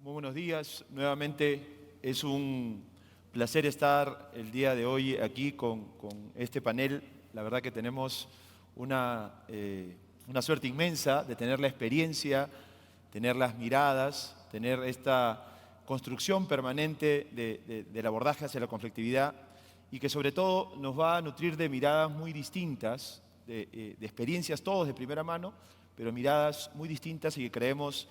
Muy buenos días. Nuevamente es un placer estar el día de hoy aquí con este panel. La verdad que tenemos una suerte inmensa de tener la experiencia, tener las miradas, tener esta construcción permanente del abordaje hacia la conflictividad y que sobre todo nos va a nutrir de miradas muy distintas, de experiencias todos de primera mano, pero miradas muy distintas y que creemos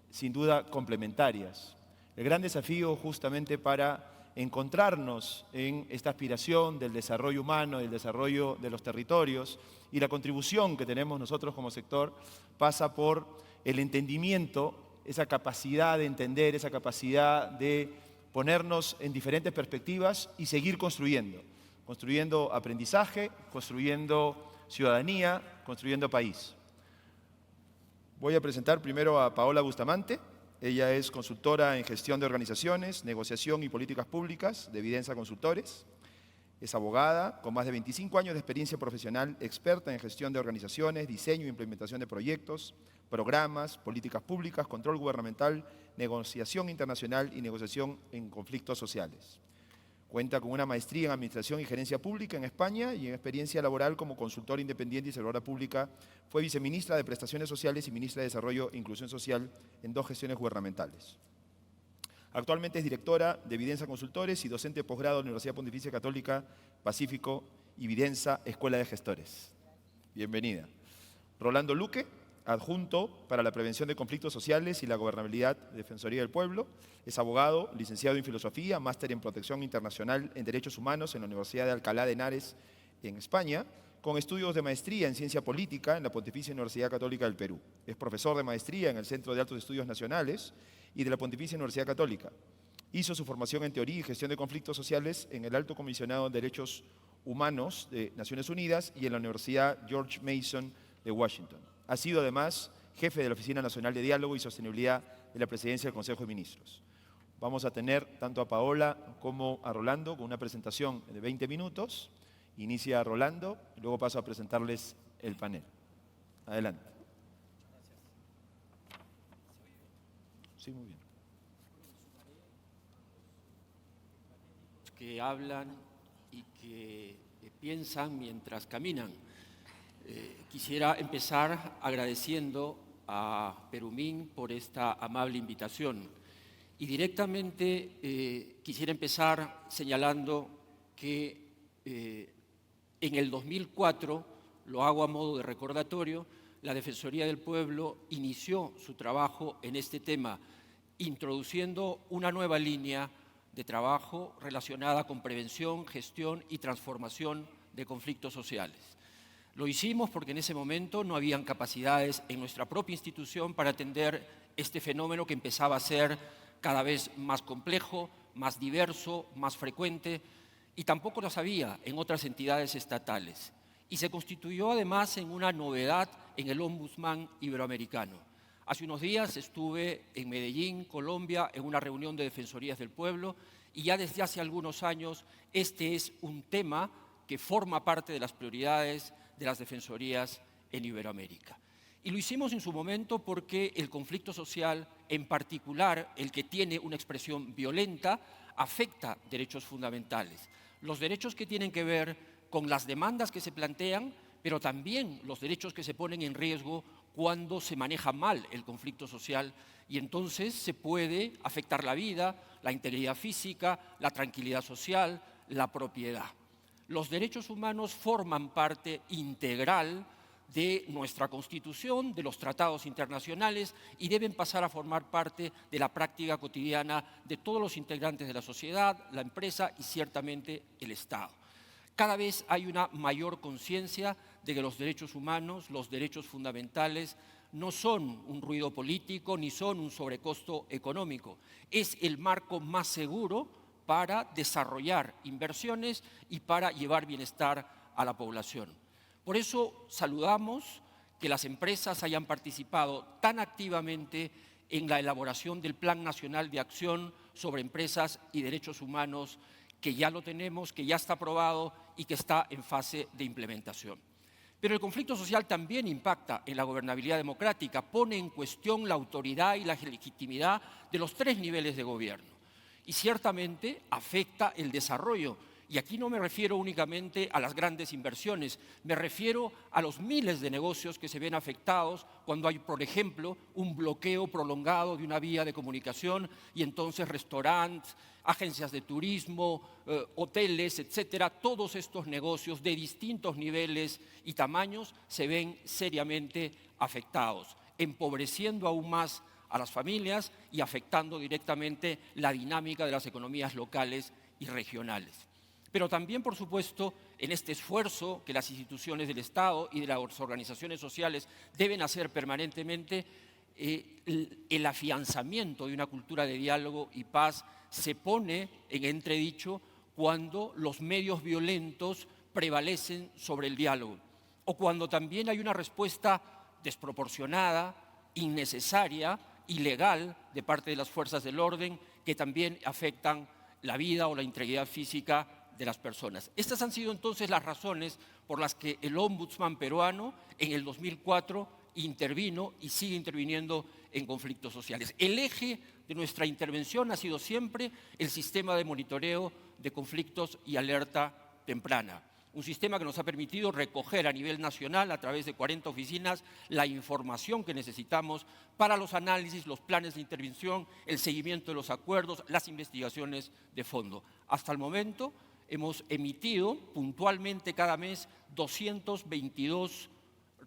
sin duda complementarias. El gran desafío justamente para encontrarnos en esta aspiración del desarrollo humano, del desarrollo de los territorios y la contribución que tenemos nosotros como sector pasa por el entendimiento, esa capacidad de entender, esa capacidad de ponernos en diferentes perspectivas y seguir construyendo aprendizaje, construyendo ciudadanía, construyendo país. Voy a presentar primero a Paola Bustamante. Ella es consultora en gestión de organizaciones, negociación y políticas públicas de Evidenza Consultores. Es abogada con más de 25 años de experiencia profesional, experta en gestión de organizaciones, diseño e implementación de proyectos, programas, políticas públicas, control gubernamental, negociación internacional y negociación en conflictos sociales. Cuenta con una maestría en Administración y Gerencia Pública en España y en experiencia laboral como consultora independiente y servidora pública. Fue viceministra de Prestaciones Sociales y ministra de Desarrollo e Inclusión Social en 2 gestiones gubernamentales. Actualmente es directora de Evidenza Consultores y docente de posgrado de la Universidad Pontificia Católica Pacífico y Evidenza Escuela de Gestores. Bienvenida. Rolando Luque, adjunto para la prevención de conflictos sociales y la gobernabilidad de Defensoría del Pueblo. Es abogado, licenciado en Filosofía, máster en Protección Internacional en Derechos Humanos en la Universidad de Alcalá de Henares, en España, con estudios de maestría en Ciencia Política en la Pontificia Universidad Católica del Perú. Es profesor de maestría en el Centro de Altos Estudios Nacionales y de la Pontificia Universidad Católica. Hizo su formación en Teoría y Gestión de Conflictos Sociales en el Alto Comisionado de Derechos Humanos de Naciones Unidas y en la Universidad George Mason de Washington. Ha sido además jefe de la Oficina Nacional de Diálogo y Sostenibilidad de la Presidencia del Consejo de Ministros. Vamos a tener tanto a Paola como a Rolando con una presentación de 20 minutos. Inicia Rolando y luego paso a presentarles el panel. Adelante. Sí, muy bien. Que hablan y que piensan mientras caminan. Quisiera empezar agradeciendo a Perumín por esta amable invitación y directamente quisiera empezar señalando que en el 2004, lo hago a modo de recordatorio, la Defensoría del Pueblo inició su trabajo en este tema, introduciendo una nueva línea de trabajo relacionada con prevención, gestión y transformación de conflictos sociales. Lo hicimos porque en ese momento no habían capacidades en nuestra propia institución para atender este fenómeno que empezaba a ser cada vez más complejo, más diverso, más frecuente, y tampoco las había en otras entidades estatales. Y se constituyó además en una novedad en el Ombudsman Iberoamericano. Hace unos días estuve en Medellín, Colombia, en una reunión de Defensorías del Pueblo, y ya desde hace algunos años este es un tema que forma parte de las prioridades de las defensorías en Iberoamérica. Y lo hicimos en su momento porque el conflicto social, en particular el que tiene una expresión violenta, afecta derechos fundamentales. Los derechos que tienen que ver con las demandas que se plantean, pero también los derechos que se ponen en riesgo cuando se maneja mal el conflicto social y entonces se puede afectar la vida, la integridad física, la tranquilidad social, la propiedad. Los derechos humanos forman parte integral de nuestra Constitución, de los tratados internacionales y deben pasar a formar parte de la práctica cotidiana de todos los integrantes de la sociedad, la empresa y ciertamente el Estado. Cada vez hay una mayor conciencia de que los derechos humanos, los derechos fundamentales, no son un ruido político ni son un sobrecosto económico. Es el marco más seguro para desarrollar inversiones y para llevar bienestar a la población. Por eso saludamos que las empresas hayan participado tan activamente en la elaboración del Plan Nacional de Acción sobre Empresas y Derechos Humanos, que ya lo tenemos, que ya está aprobado y que está en fase de implementación. Pero el conflicto social también impacta en la gobernabilidad democrática, pone en cuestión la autoridad y la legitimidad de los 3 niveles de gobierno y ciertamente afecta el desarrollo. Y aquí no me refiero únicamente a las grandes inversiones, me refiero a los miles de negocios que se ven afectados cuando hay, por ejemplo, un bloqueo prolongado de una vía de comunicación y entonces restaurantes, agencias de turismo, hoteles, etcétera, todos estos negocios de distintos niveles y tamaños se ven seriamente afectados, empobreciendo aún más a las familias y afectando directamente la dinámica de las economías locales y regionales. Pero también, por supuesto, en este esfuerzo que las instituciones del Estado y de las organizaciones sociales deben hacer permanentemente, el afianzamiento de una cultura de diálogo y paz se pone en entredicho cuando los medios violentos prevalecen sobre el diálogo o cuando también hay una respuesta desproporcionada, innecesaria, ilegal de parte de las fuerzas del orden que también afectan la vida o la integridad física de las personas. Estas han sido entonces las razones por las que el ombudsman peruano en el 2004 intervino y sigue interviniendo en conflictos sociales. El eje de nuestra intervención ha sido siempre el sistema de monitoreo de conflictos y alerta temprana. Un sistema que nos ha permitido recoger a nivel nacional, a través de 40 oficinas, la información que necesitamos para los análisis, los planes de intervención, el seguimiento de los acuerdos, las investigaciones de fondo. Hasta el momento hemos emitido puntualmente cada mes 222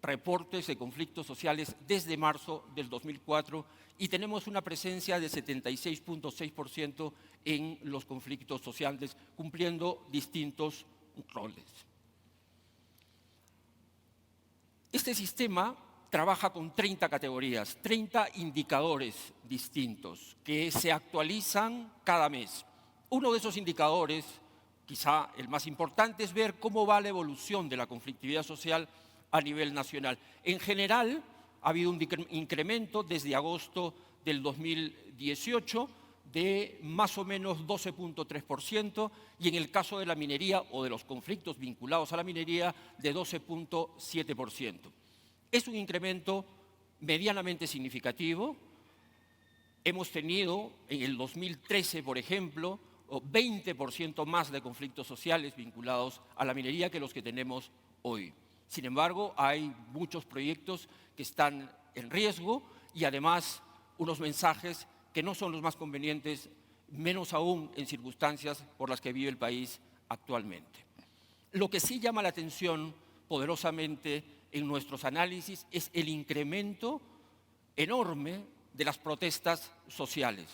reportes de conflictos sociales desde marzo del 2004 y tenemos una presencia de 76.6% en los conflictos sociales, cumpliendo distintos roles. Este sistema trabaja con 30 categorías, 30 indicadores distintos que se actualizan cada mes. Uno de esos indicadores, quizá el más importante, es ver cómo va la evolución de la conflictividad social a nivel nacional. En general, ha habido un incremento desde agosto del 2018 de más o menos 12.3% y en el caso de la minería o de los conflictos vinculados a la minería de 12.7%. Es un incremento medianamente significativo. Hemos tenido en el 2013, por ejemplo, 20% más de conflictos sociales vinculados a la minería que los que tenemos hoy. Sin embargo, hay muchos proyectos que están en riesgo y además unos mensajes que no son los más convenientes, menos aún en circunstancias por las que vive el país actualmente. Lo que sí llama la atención poderosamente en nuestros análisis es el incremento enorme de las protestas sociales.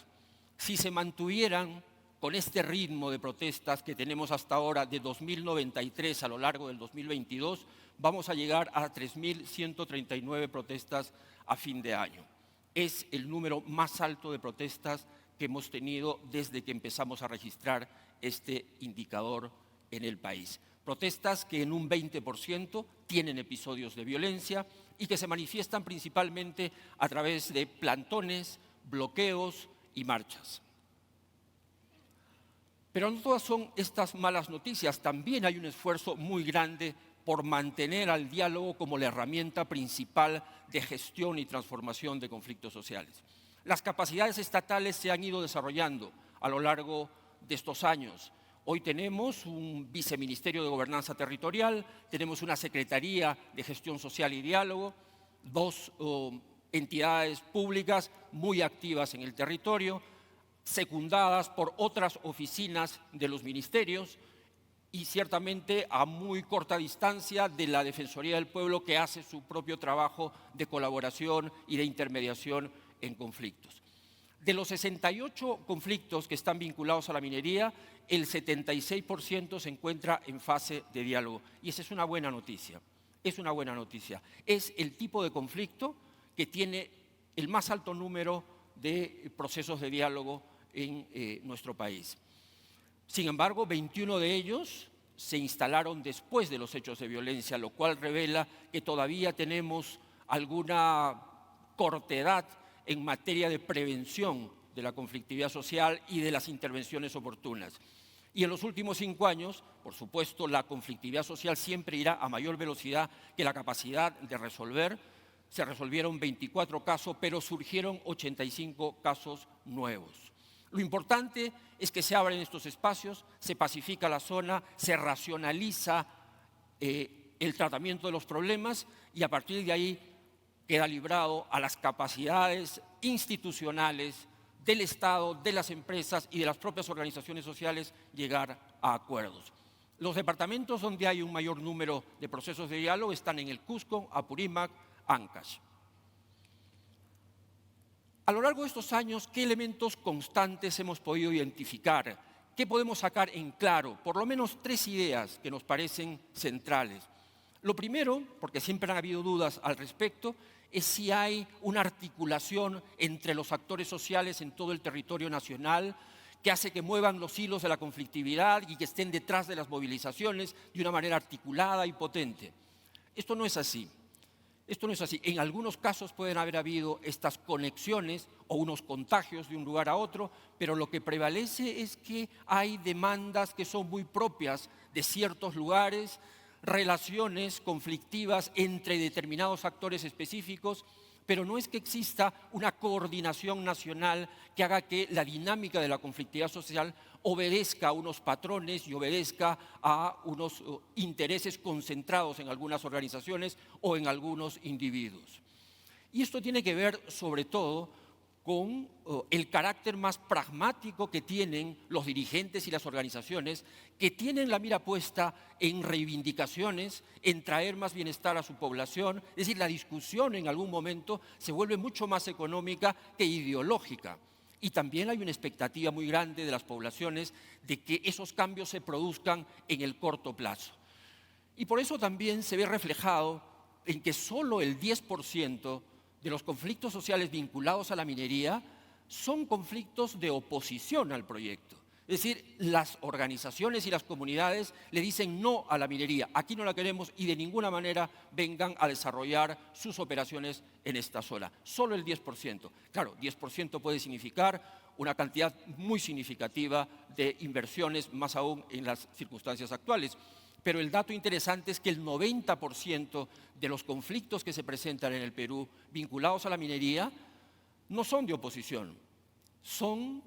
Si se mantuvieran con este ritmo de protestas que tenemos hasta ahora de 2.093 a lo largo del 2022, vamos a llegar a 3.139 protestas a fin de año. Es el número más alto de protestas que hemos tenido desde que empezamos a registrar este indicador en el país. Protestas que en un 20% tienen episodios de violencia y que se manifiestan principalmente a través de plantones, bloqueos y marchas. Pero no todas son estas malas noticias, también hay un esfuerzo muy grande por mantener al diálogo como la herramienta principal de gestión y transformación de conflictos sociales. Las capacidades estatales se han ido desarrollando a lo largo de estos años. Hoy tenemos un viceministerio de gobernanza territorial, tenemos una secretaría de gestión social y diálogo, dos entidades públicas muy activas en el territorio, secundadas por otras oficinas de los ministerios y ciertamente a muy corta distancia de la Defensoría del Pueblo, que hace su propio trabajo de colaboración y de intermediación en conflictos. De los 68 conflictos que están vinculados a la minería, el 76% se encuentra en fase de diálogo. Y esa es una buena noticia. Es una buena noticia. Es el tipo de conflicto que tiene el más alto número de procesos de diálogo en nuestro país. Sin embargo, 21 de ellos se instalaron después de los hechos de violencia, lo cual revela que todavía tenemos alguna cortedad en materia de prevención de la conflictividad social y de las intervenciones oportunas. Y en los últimos 5 años, por supuesto, la conflictividad social siempre irá a mayor velocidad que la capacidad de resolver. Se resolvieron 24 casos, pero surgieron 85 casos nuevos. Lo importante es que se abren estos espacios, se pacifica la zona, se racionaliza el tratamiento de los problemas y a partir de ahí queda librado a las capacidades institucionales del Estado, de las empresas y de las propias organizaciones sociales llegar a acuerdos. Los departamentos donde hay un mayor número de procesos de diálogo están en el Cusco, Apurímac, Ancash. A lo largo de estos años, ¿qué elementos constantes hemos podido identificar? ¿Qué podemos sacar en claro? Por lo menos 3 ideas que nos parecen centrales. Lo primero, porque siempre han habido dudas al respecto, es si hay una articulación entre los actores sociales en todo el territorio nacional que hace que muevan los hilos de la conflictividad y que estén detrás de las movilizaciones de una manera articulada y potente. Esto no es así. Esto no es así. En algunos casos pueden haber habido estas conexiones o unos contagios de un lugar a otro, pero lo que prevalece es que hay demandas que son muy propias de ciertos lugares, relaciones conflictivas entre determinados actores específicos, pero no es que exista una coordinación nacional que haga que la dinámica de la conflictividad social obedezca a unos patrones y obedezca a unos intereses concentrados en algunas organizaciones o en algunos individuos. Y esto tiene que ver sobre todo con el carácter más pragmático que tienen los dirigentes y las organizaciones, que tienen la mira puesta en reivindicaciones, en traer más bienestar a su población. Es decir, la discusión en algún momento se vuelve mucho más económica que ideológica. Y también hay una expectativa muy grande de las poblaciones de que esos cambios se produzcan en el corto plazo. Y por eso también se ve reflejado en que solo el 10% de los conflictos sociales vinculados a la minería son conflictos de oposición al proyecto. Es decir, las organizaciones y las comunidades le dicen no a la minería, aquí no la queremos y de ninguna manera vengan a desarrollar sus operaciones en esta zona. Solo el 10%. Claro, 10% puede significar una cantidad muy significativa de inversiones, más aún en las circunstancias actuales. Pero el dato interesante es que el 90% de los conflictos que se presentan en el Perú vinculados a la minería no son de oposición, son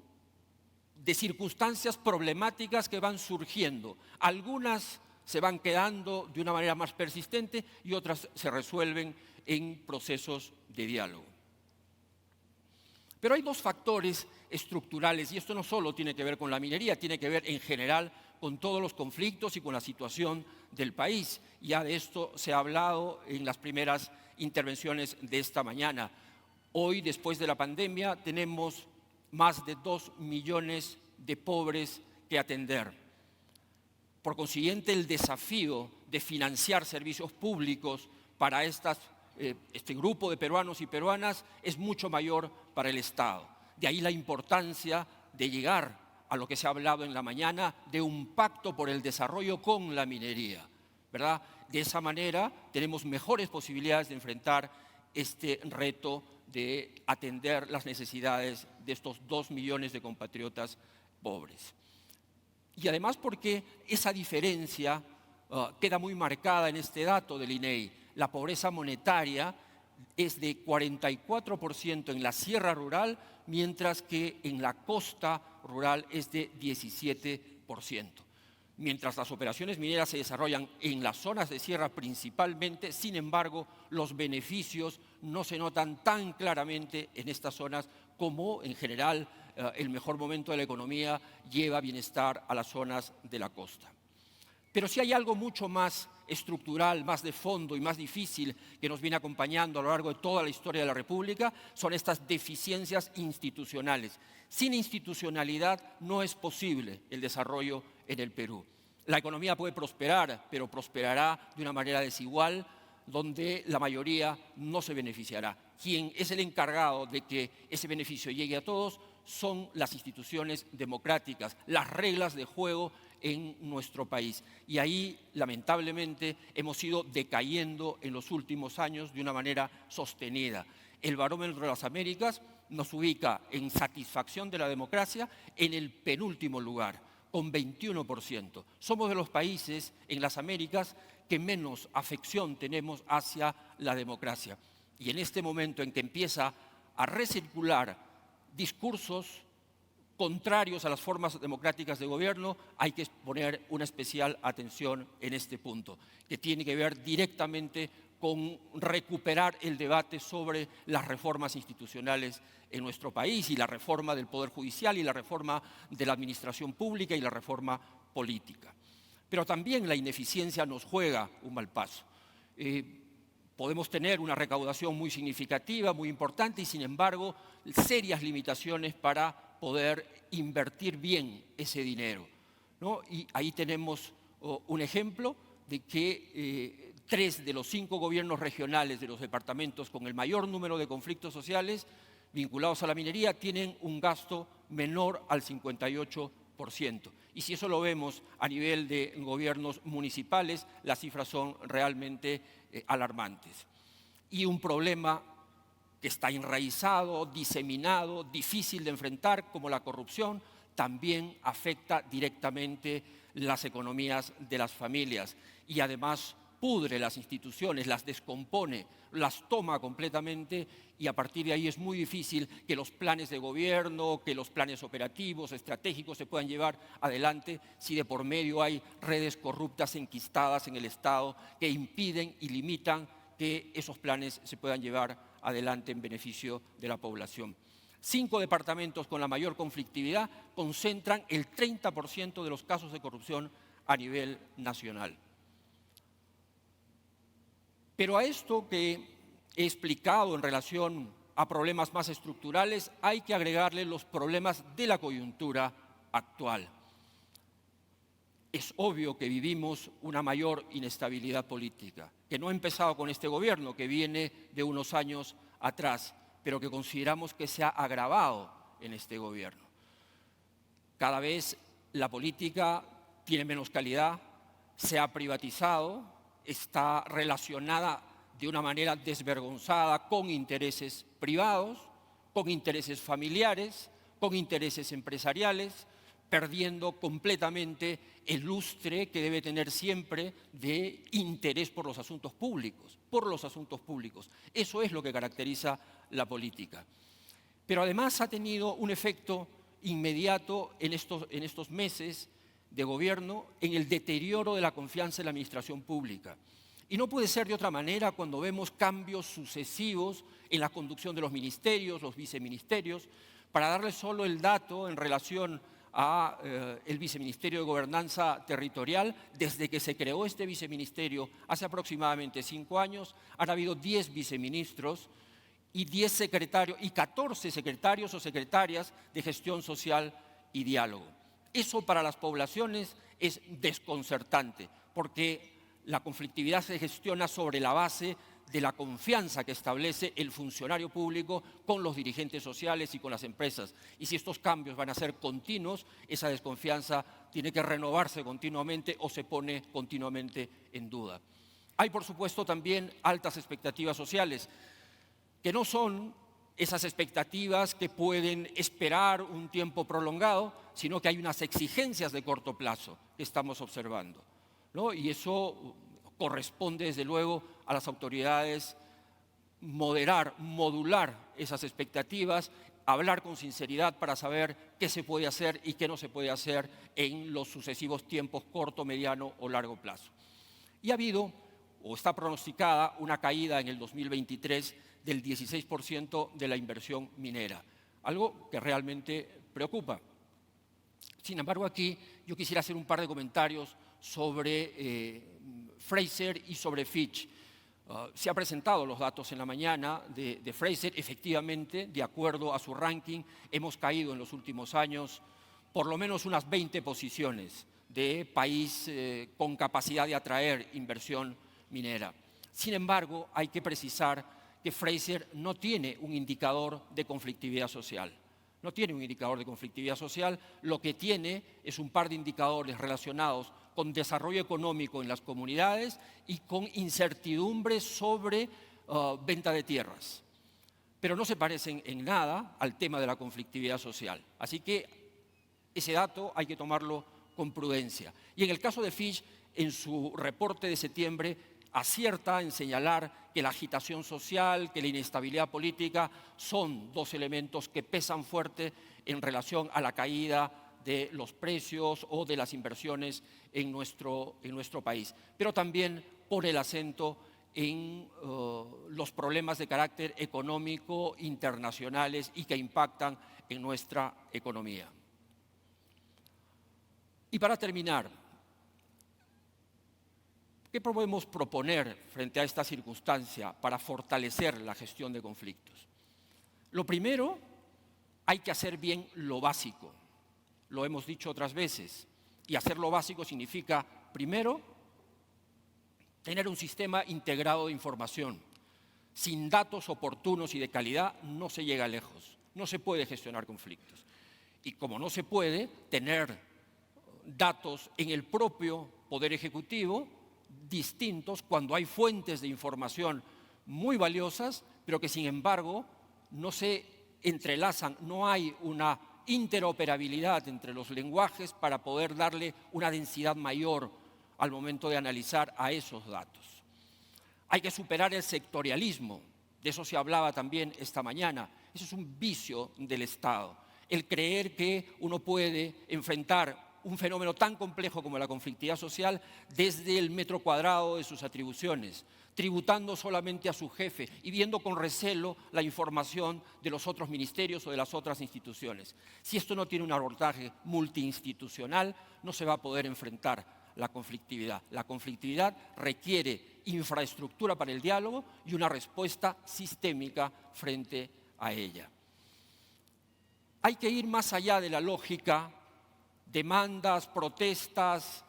de circunstancias problemáticas que van surgiendo. Algunas se van quedando de una manera más persistente y otras se resuelven en procesos de diálogo. Pero hay 2 factores estructurales, y esto no solo tiene que ver con la minería, tiene que ver en general con todos los conflictos y con la situación del país. Ya de esto se ha hablado en las primeras intervenciones de esta mañana. Hoy, después de la pandemia, tenemos más de 2 millones de pobres que atender. Por consiguiente, el desafío de financiar servicios públicos para este grupo de peruanos y peruanas es mucho mayor para el Estado. De ahí la importancia de llegar a lo que se ha hablado en la mañana de un pacto por el desarrollo con la minería, ¿verdad? De esa manera tenemos mejores posibilidades de enfrentar este reto de atender las necesidades de estos 2 millones de compatriotas pobres. Y además porque esa diferencia queda muy marcada en este dato del INEI. La pobreza monetaria es de 44% en la sierra rural, mientras que en la costa rural es de 17%. Mientras las operaciones mineras se desarrollan en las zonas de sierra principalmente, sin embargo, los beneficios no se notan tan claramente en estas zonas como, en general, el mejor momento de la economía lleva bienestar a las zonas de la costa. Pero si hay algo mucho más estructural, más de fondo y más difícil que nos viene acompañando a lo largo de toda la historia de la República, son estas deficiencias institucionales. Sin institucionalidad no es posible el desarrollo en el Perú. La economía puede prosperar, pero prosperará de una manera desigual, donde la mayoría no se beneficiará. Quien es el encargado de que ese beneficio llegue a todos son las instituciones democráticas, las reglas de juego en nuestro país. Y ahí, lamentablemente, hemos ido decayendo en los últimos años de una manera sostenida. El Barómetro de las Américas nos ubica en satisfacción de la democracia en el penúltimo lugar. con 21%. Somos de los países en las Américas que menos afección tenemos hacia la democracia. Y en este momento en que empieza a recircular discursos contrarios a las formas democráticas de gobierno, hay que poner una especial atención en este punto, que tiene que ver directamente con recuperar el debate sobre las reformas institucionales en nuestro país y la reforma del Poder Judicial y la reforma de la administración pública y la reforma política. Pero también la ineficiencia nos juega un mal paso. Podemos tener una recaudación muy significativa, muy importante, y sin embargo, serias limitaciones para poder invertir bien ese dinero, ¿no? Y ahí tenemos un ejemplo de que 3 de los 5 gobiernos regionales de los departamentos con el mayor número de conflictos sociales vinculados a la minería tienen un gasto menor al 58%. Y si eso lo vemos a nivel de gobiernos municipales, las cifras son realmente alarmantes. Y un problema que está enraizado, diseminado, difícil de enfrentar, como la corrupción, también afecta directamente las economías de las familias y además pudre las instituciones, las descompone, las toma completamente, y a partir de ahí es muy difícil que los planes de gobierno, que los planes operativos, estratégicos se puedan llevar adelante si de por medio hay redes corruptas enquistadas en el Estado que impiden y limitan que esos planes se puedan llevar adelante en beneficio de la población. 5 departamentos con la mayor conflictividad concentran el 30% de los casos de corrupción a nivel nacional. Pero a esto que he explicado en relación a problemas más estructurales, hay que agregarle los problemas de la coyuntura actual. Es obvio que vivimos una mayor inestabilidad política, que no ha empezado con este gobierno, que viene de unos años atrás, pero que consideramos que se ha agravado en este gobierno. Cada vez la política tiene menos calidad, se ha privatizado, está relacionada de una manera desvergonzada con intereses privados, con intereses familiares, con intereses empresariales, perdiendo completamente el lustre que debe tener siempre de interés por los asuntos públicos, Eso es lo que caracteriza la política. Pero además ha tenido un efecto inmediato en estos meses de gobierno en el deterioro de la confianza en la administración pública. Y no puede ser de otra manera cuando vemos cambios sucesivos en la conducción de los ministerios, los viceministerios. Para darles solo el dato en relación a el Viceministerio de Gobernanza Territorial, desde que se creó este viceministerio hace aproximadamente 5 años, han habido 10 viceministros y 10 secretarios y 14 secretarios o secretarias de gestión social y diálogo. Eso para las poblaciones es desconcertante, porque la conflictividad se gestiona sobre la base de la confianza que establece el funcionario público con los dirigentes sociales y con las empresas. Y si estos cambios van a ser continuos, esa desconfianza tiene que renovarse continuamente o se pone continuamente en duda. Hay, por supuesto, también altas expectativas sociales, que no son esas expectativas que pueden esperar un tiempo prolongado, sino que hay unas exigencias de corto plazo que estamos observando, ¿no? Y eso corresponde, desde luego, a las autoridades modular esas expectativas, hablar con sinceridad para saber qué se puede hacer y qué no se puede hacer en los sucesivos tiempos corto, mediano o largo plazo. Y ha habido, o está pronosticada, una caída en el 2023 del 16% de la inversión minera, algo que realmente preocupa. Sin embargo, aquí yo quisiera hacer un par de comentarios sobre Fraser y sobre Fitch. Se han presentado los datos en la mañana de Fraser. Efectivamente, de acuerdo a su ranking, hemos caído en los últimos años por lo menos unas 20 posiciones de país con capacidad de atraer inversión minera. Sin embargo, hay que precisar que Fraser no tiene un indicador de conflictividad social. No tiene un indicador de conflictividad social, lo que tiene es un par de indicadores relacionados con desarrollo económico en las comunidades y con incertidumbre sobre venta de tierras. Pero no se parecen en nada al tema de la conflictividad social. Así que ese dato hay que tomarlo con prudencia. Y en el caso de Fitch, en su reporte de septiembre, acierta en señalar que la agitación social, que la inestabilidad política son dos elementos que pesan fuerte en relación a la caída de los precios o de las inversiones en nuestro país. Pero también pone el acento en los problemas de carácter económico internacionales y que impactan en nuestra economía. Y para terminar, ¿qué podemos proponer frente a esta circunstancia para fortalecer la gestión de conflictos? Lo primero, hay que hacer bien lo básico. Lo hemos dicho otras veces. Y hacer lo básico significa, primero, tener un sistema integrado de información. Sin datos oportunos y de calidad no se llega lejos. No se puede gestionar conflictos. Y como no se puede tener datos en el propio Poder Ejecutivo distintos cuando hay fuentes de información muy valiosas, pero que sin embargo no se entrelazan, no hay una interoperabilidad entre los lenguajes para poder darle una densidad mayor al momento de analizar a esos datos. Hay que superar el sectorialismo, de eso se hablaba también esta mañana. Eso es un vicio del Estado, el creer que uno puede enfrentar un fenómeno tan complejo como la conflictividad social desde el metro cuadrado de sus atribuciones, tributando solamente a su jefe y viendo con recelo la información de los otros ministerios o de las otras instituciones. Si esto no tiene un abordaje multiinstitucional, no se va a poder enfrentar la conflictividad. La conflictividad requiere infraestructura para el diálogo y una respuesta sistémica frente a ella. Hay que ir más allá de la lógica demandas, protestas,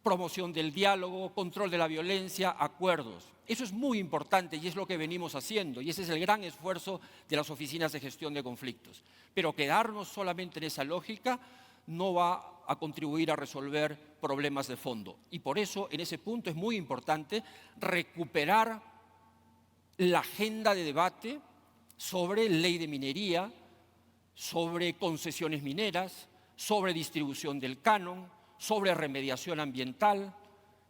promoción del diálogo, control de la violencia, acuerdos. Eso es muy importante y es lo que venimos haciendo y ese es el gran esfuerzo de las oficinas de gestión de conflictos. Pero quedarnos solamente en esa lógica no va a contribuir a resolver problemas de fondo. Y por eso, en ese punto, es muy importante recuperar la agenda de debate sobre ley de minería, sobre concesiones mineras, sobre distribución del canon, sobre remediación ambiental.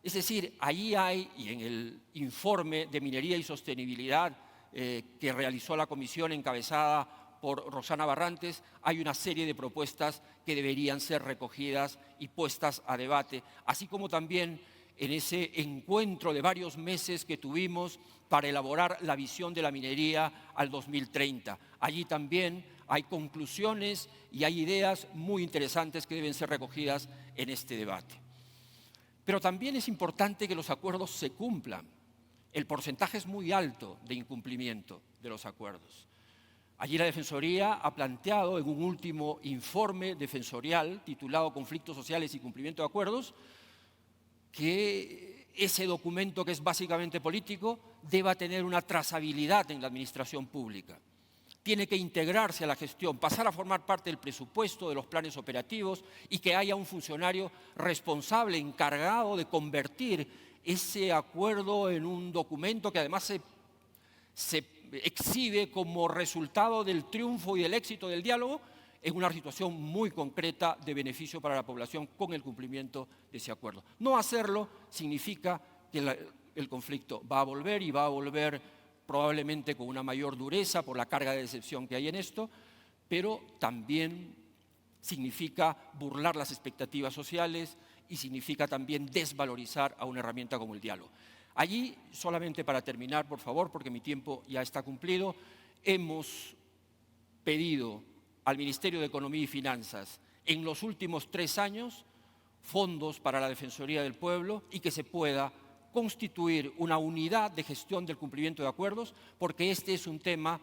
Es decir, allí hay, y en el informe de minería y sostenibilidad que realizó la comisión encabezada por Rosana Barrantes, hay una serie de propuestas que deberían ser recogidas y puestas a debate, así como también en ese encuentro de varios meses que tuvimos para elaborar la visión de la minería al 2030. Allí también hay conclusiones y hay ideas muy interesantes que deben ser recogidas en este debate. Pero también es importante que los acuerdos se cumplan. El porcentaje es muy alto de incumplimiento de los acuerdos. Allí la Defensoría ha planteado en un último informe defensorial titulado Conflictos sociales y cumplimiento de acuerdos que ese documento, que es básicamente político, deba tener una trazabilidad en la administración pública. Tiene que integrarse a la gestión, pasar a formar parte del presupuesto, de los planes operativos y que haya un funcionario responsable, encargado de convertir ese acuerdo en un documento que además se exhibe como resultado del triunfo y del éxito del diálogo en una situación muy concreta de beneficio para la población con el cumplimiento de ese acuerdo. No hacerlo significa que el conflicto va a volver y va a volver probablemente con una mayor dureza por la carga de decepción que hay en esto, pero también significa burlar las expectativas sociales y significa también desvalorizar a una herramienta como el diálogo. Allí, solamente para terminar, por favor, porque mi tiempo ya está cumplido, hemos pedido al Ministerio de Economía y Finanzas en los últimos 3 años fondos para la Defensoría del Pueblo y que se pueda constituir una unidad de gestión del cumplimiento de acuerdos, porque este es un tema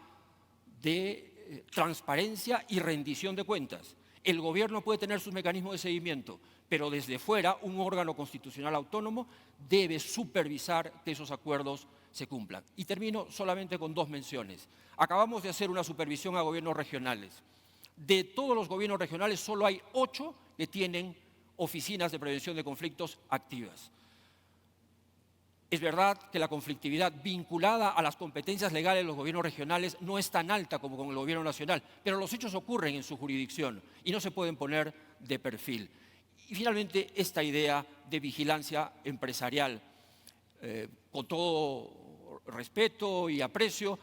de transparencia y rendición de cuentas. El Gobierno puede tener sus mecanismos de seguimiento, pero desde fuera un órgano constitucional autónomo debe supervisar que esos acuerdos se cumplan. Y termino solamente con 2 menciones. Acabamos de hacer una supervisión a gobiernos regionales. De todos los gobiernos regionales, solo hay 8 que tienen oficinas de prevención de conflictos activas. Es verdad que la conflictividad vinculada a las competencias legales de los gobiernos regionales no es tan alta como con el gobierno nacional, pero los hechos ocurren en su jurisdicción y no se pueden poner de perfil. Y finalmente, esta idea de vigilancia empresarial. Con todo respeto y aprecio,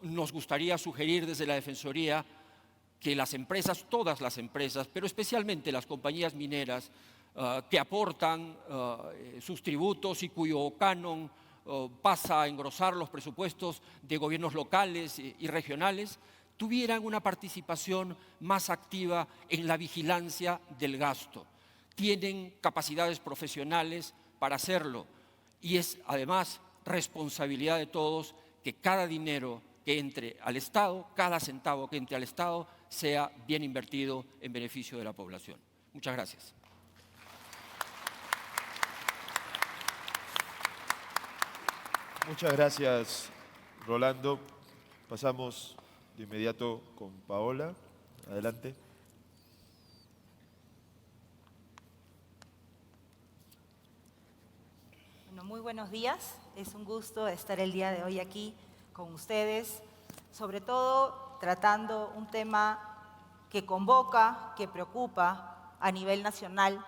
nos gustaría sugerir desde la Defensoría que las empresas, todas las empresas, pero especialmente las compañías mineras que aportan sus tributos y cuyo canon pasa a engrosar los presupuestos de gobiernos locales y regionales, tuvieran una participación más activa en la vigilancia del gasto. Tienen capacidades profesionales para hacerlo y es además responsabilidad de todos que cada dinero que entre al Estado, cada centavo que entre al Estado, sea bien invertido en beneficio de la población. Muchas gracias. Muchas gracias, Rolando. Pasamos de inmediato con Paola. Adelante. Bueno, muy buenos días. Es un gusto estar el día de hoy aquí con ustedes, sobre todo tratando un tema que convoca, que preocupa a nivel nacional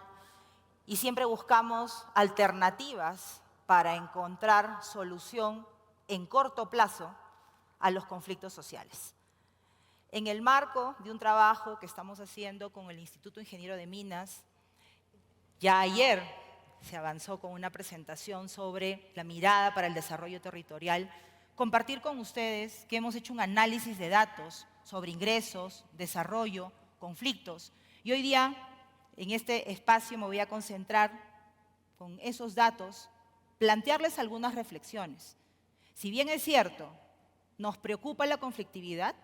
y siempre buscamos alternativas para encontrar solución en corto plazo a los conflictos sociales. En el marco de un trabajo que estamos haciendo con el Instituto Ingeniero de Minas, ya ayer se avanzó con una presentación sobre la mirada para el desarrollo territorial, compartir con ustedes que hemos hecho un análisis de datos sobre ingresos, desarrollo, conflictos, y hoy día en este espacio me voy a concentrar con esos datos, plantearles algunas reflexiones. Si bien es cierto, nos preocupa la conflictividad,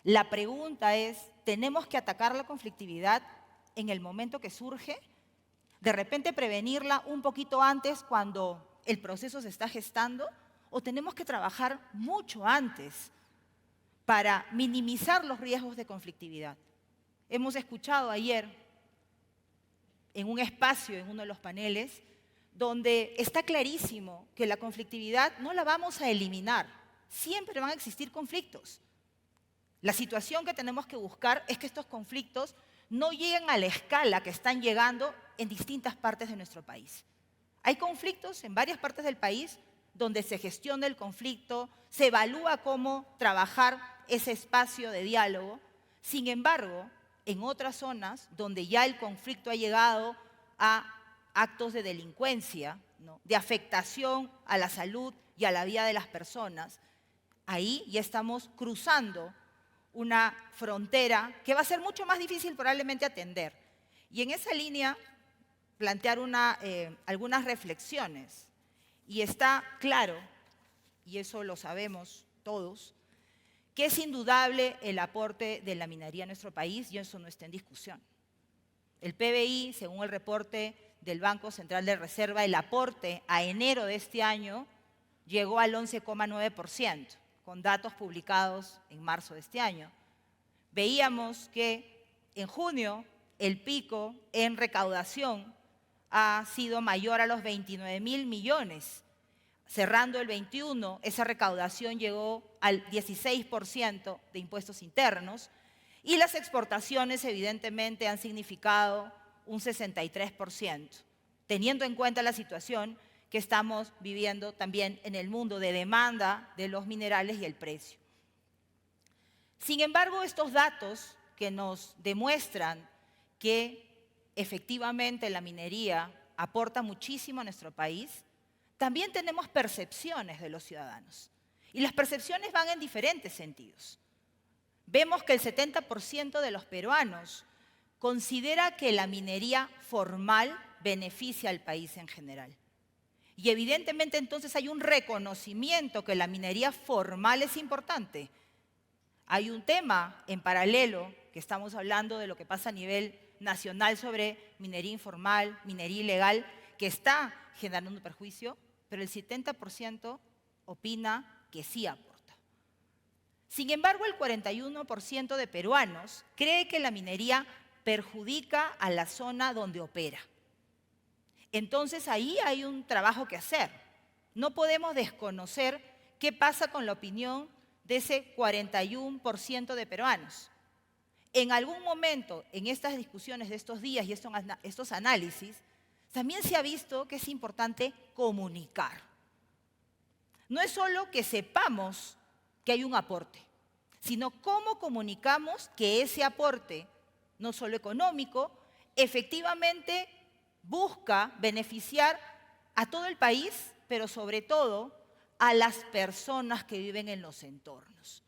la pregunta es, ¿tenemos que atacar la conflictividad en el momento que surge? ¿De repente prevenirla un poquito antes cuando el proceso se está gestando? ¿O tenemos que trabajar mucho antes para minimizar los riesgos de conflictividad? Hemos escuchado ayer en un espacio, en uno de los paneles, donde está clarísimo que la conflictividad no la vamos a eliminar. Siempre van a existir conflictos. La situación que tenemos que buscar es que estos conflictos no lleguen a la escala que están llegando en distintas partes de nuestro país. Hay conflictos en varias partes del país donde se gestiona el conflicto, se evalúa cómo trabajar ese espacio de diálogo. Sin embargo, en otras zonas donde ya el conflicto ha llegado a actos de delincuencia, ¿no?, de afectación a la salud y a la vida de las personas, ahí ya estamos cruzando una frontera que va a ser mucho más difícil probablemente atender. Y en esa línea plantear algunas reflexiones. Y está claro, y eso lo sabemos todos, que es indudable el aporte de la minería a nuestro país y eso no está en discusión. El PBI, según el reporte del Banco Central de Reserva, el aporte a enero de este año llegó al 11,9%, con datos publicados en marzo de este año. Veíamos que en junio el pico en recaudación ha sido mayor a los 29.000 millones. Cerrando el 21, esa recaudación llegó al 16% de impuestos internos y las exportaciones evidentemente han significado un 63%, teniendo en cuenta la situación que estamos viviendo también en el mundo de demanda de los minerales y el precio. Sin embargo, estos datos que nos demuestran que efectivamente la minería aporta muchísimo a nuestro país, también tenemos percepciones de los ciudadanos. Y las percepciones van en diferentes sentidos. Vemos que el 70% de los peruanos considera que la minería formal beneficia al país en general. Y evidentemente entonces hay un reconocimiento que la minería formal es importante. Hay un tema en paralelo, que estamos hablando de lo que pasa a nivel nacional sobre minería informal, minería ilegal, que está generando perjuicio, pero el 70% opina que sí aporta. Sin embargo, el 41% de peruanos cree que la minería perjudica a la zona donde opera. Entonces ahí hay un trabajo que hacer. No podemos desconocer qué pasa con la opinión de ese 41% de peruanos. en algún momento, en estas discusiones de estos días y estos análisis, también se ha visto que es importante comunicar. No es solo que sepamos que hay un aporte, sino cómo comunicamos que ese aporte, no solo económico, efectivamente busca beneficiar a todo el país, pero sobre todo a las personas que viven en los entornos.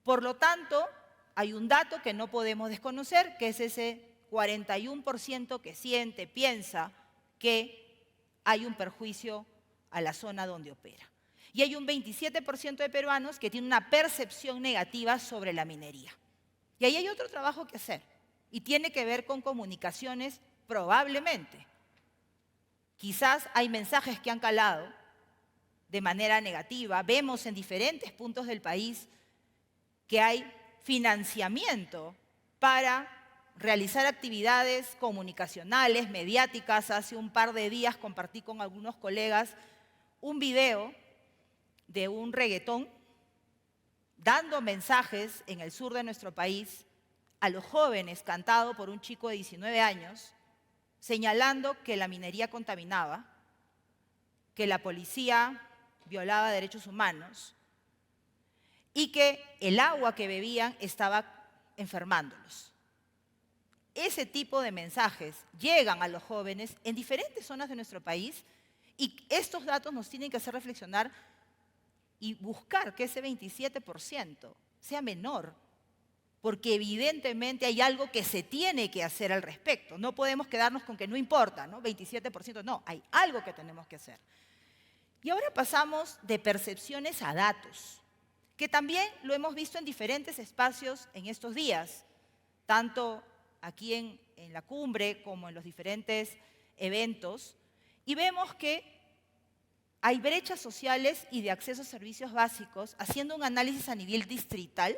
Por lo tanto, hay un dato que no podemos desconocer, que es ese 41% que siente, piensa que hay un perjuicio a la zona donde opera. Y hay un 27% de peruanos que tienen una percepción negativa sobre la minería. Y ahí hay otro trabajo que hacer, y tiene que ver con comunicaciones probablemente. Quizás hay mensajes que han calado de manera negativa. Vemos en diferentes puntos del país que hay financiamiento para realizar actividades comunicacionales, mediáticas. Hace un par de días compartí con algunos colegas un video de un reggaetón dando mensajes en el sur de nuestro país a los jóvenes, cantado por un chico de 19 años, señalando que la minería contaminaba, que la policía violaba derechos humanos y que el agua que bebían estaba enfermándolos. Ese tipo de mensajes llegan a los jóvenes en diferentes zonas de nuestro país y estos datos nos tienen que hacer reflexionar y buscar que ese 27% sea menor, porque evidentemente hay algo que se tiene que hacer al respecto. No podemos quedarnos con que no importa, ¿no? 27%, no, hay algo que tenemos que hacer. Y ahora pasamos de percepciones a datos, que también lo hemos visto en diferentes espacios en estos días, tanto aquí en la cumbre como en los diferentes eventos, y vemos que hay brechas sociales y de acceso a servicios básicos. Haciendo un análisis a nivel distrital,